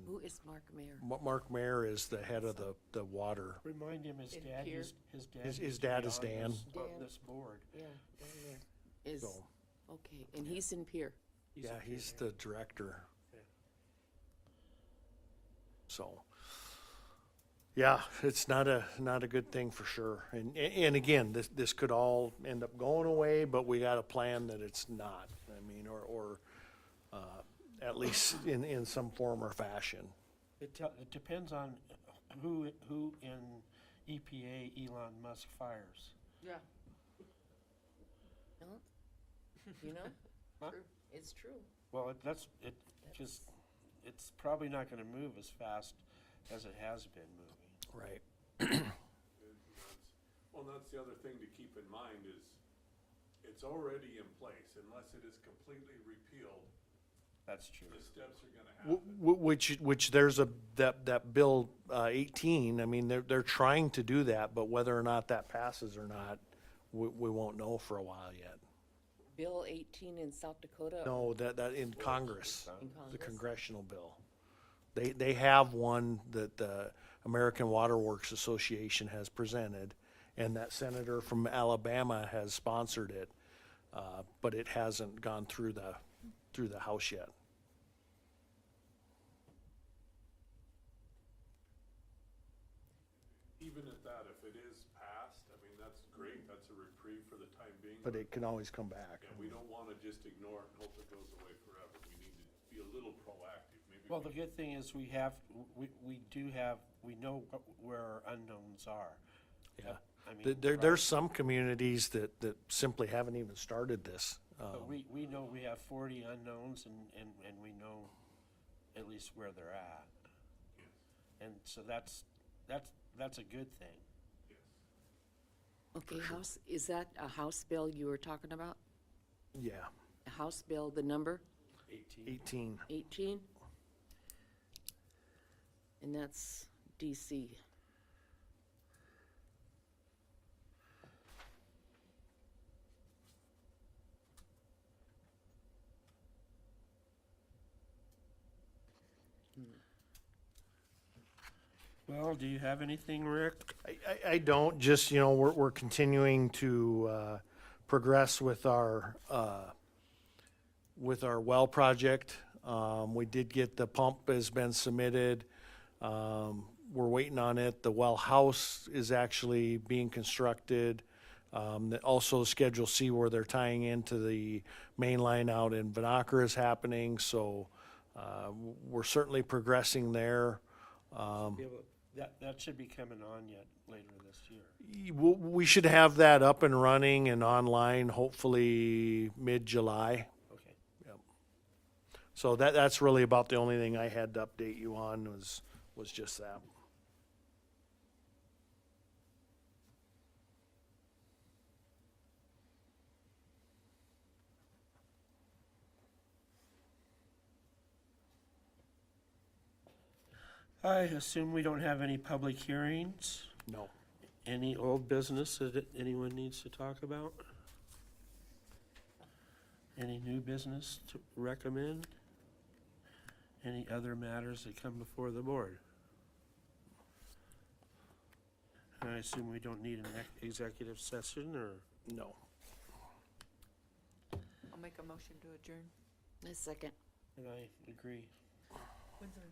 Who is Mark Mayer? Mark Mayer is the head of the water. Remind him his In dad, Pierre? his dad. His used to dad be is on Dan. this- On Dan. this board. Yeah, down there. Is, So, okay, and he's in Pier. yeah, he's the director. Okay. So, yeah, it's not a good thing for sure. And again, this could all end up going away, but we got a plan that it's not. I mean, or at least in some form or fashion. It depends on who in EPA Elon Musk fires. Yeah. No? You know? Huh? It's true. Well, it's probably not gonna move as fast as it has been moving. Right. Well, that's the other thing to keep in mind is it's already in place unless it is completely repealed. That's true. The steps are gonna happen. Which there's that bill 18. I mean, they're trying to do that, but whether or not that passes or not, we won't know for a while yet. Bill 18 in South Dakota? No, that in Congress, In the Congress? congressional bill. They have one that the American Water Works Association has presented, and that senator from Alabama has sponsored it, but it hasn't gone through the House yet. Even at that, if it is passed, I mean, that's great, that's a reprieve for the time being. But it can always come back. Yeah, we don't wanna just ignore it and hope it goes away forever. We need to be a little proactive, maybe. Well, the good thing is we know where our unknowns are. Yeah. I mean, There's some communities that simply haven't even started this. But we know we have 40 unknowns and we know at least where they're at. And so that's a good thing. Okay, is that a House bill you were talking about? Yeah, A House bill, the number 18. 18? And that's DC. Well, do you have anything, Rick? I don't, just, we're continuing to progress with our well project. We did get the pump has been submitted. We're waiting on it. The well house is actually being constructed. Also Schedule C where they're tying into the main line out in Vinacore is happening, so we're certainly progressing there. Yeah, but that should be coming on yet later this year. We should have that up and running and online hopefully mid-July. Okay. So that's really about the only thing I had to update you on was just that. I assume we don't have any public hearings? No. Any old business that anyone needs to talk about? Any new business to recommend? Any other matters that come before the board? I assume we don't need an executive session, or? No. I'll make a motion to adjourn. A second. And I agree. When's our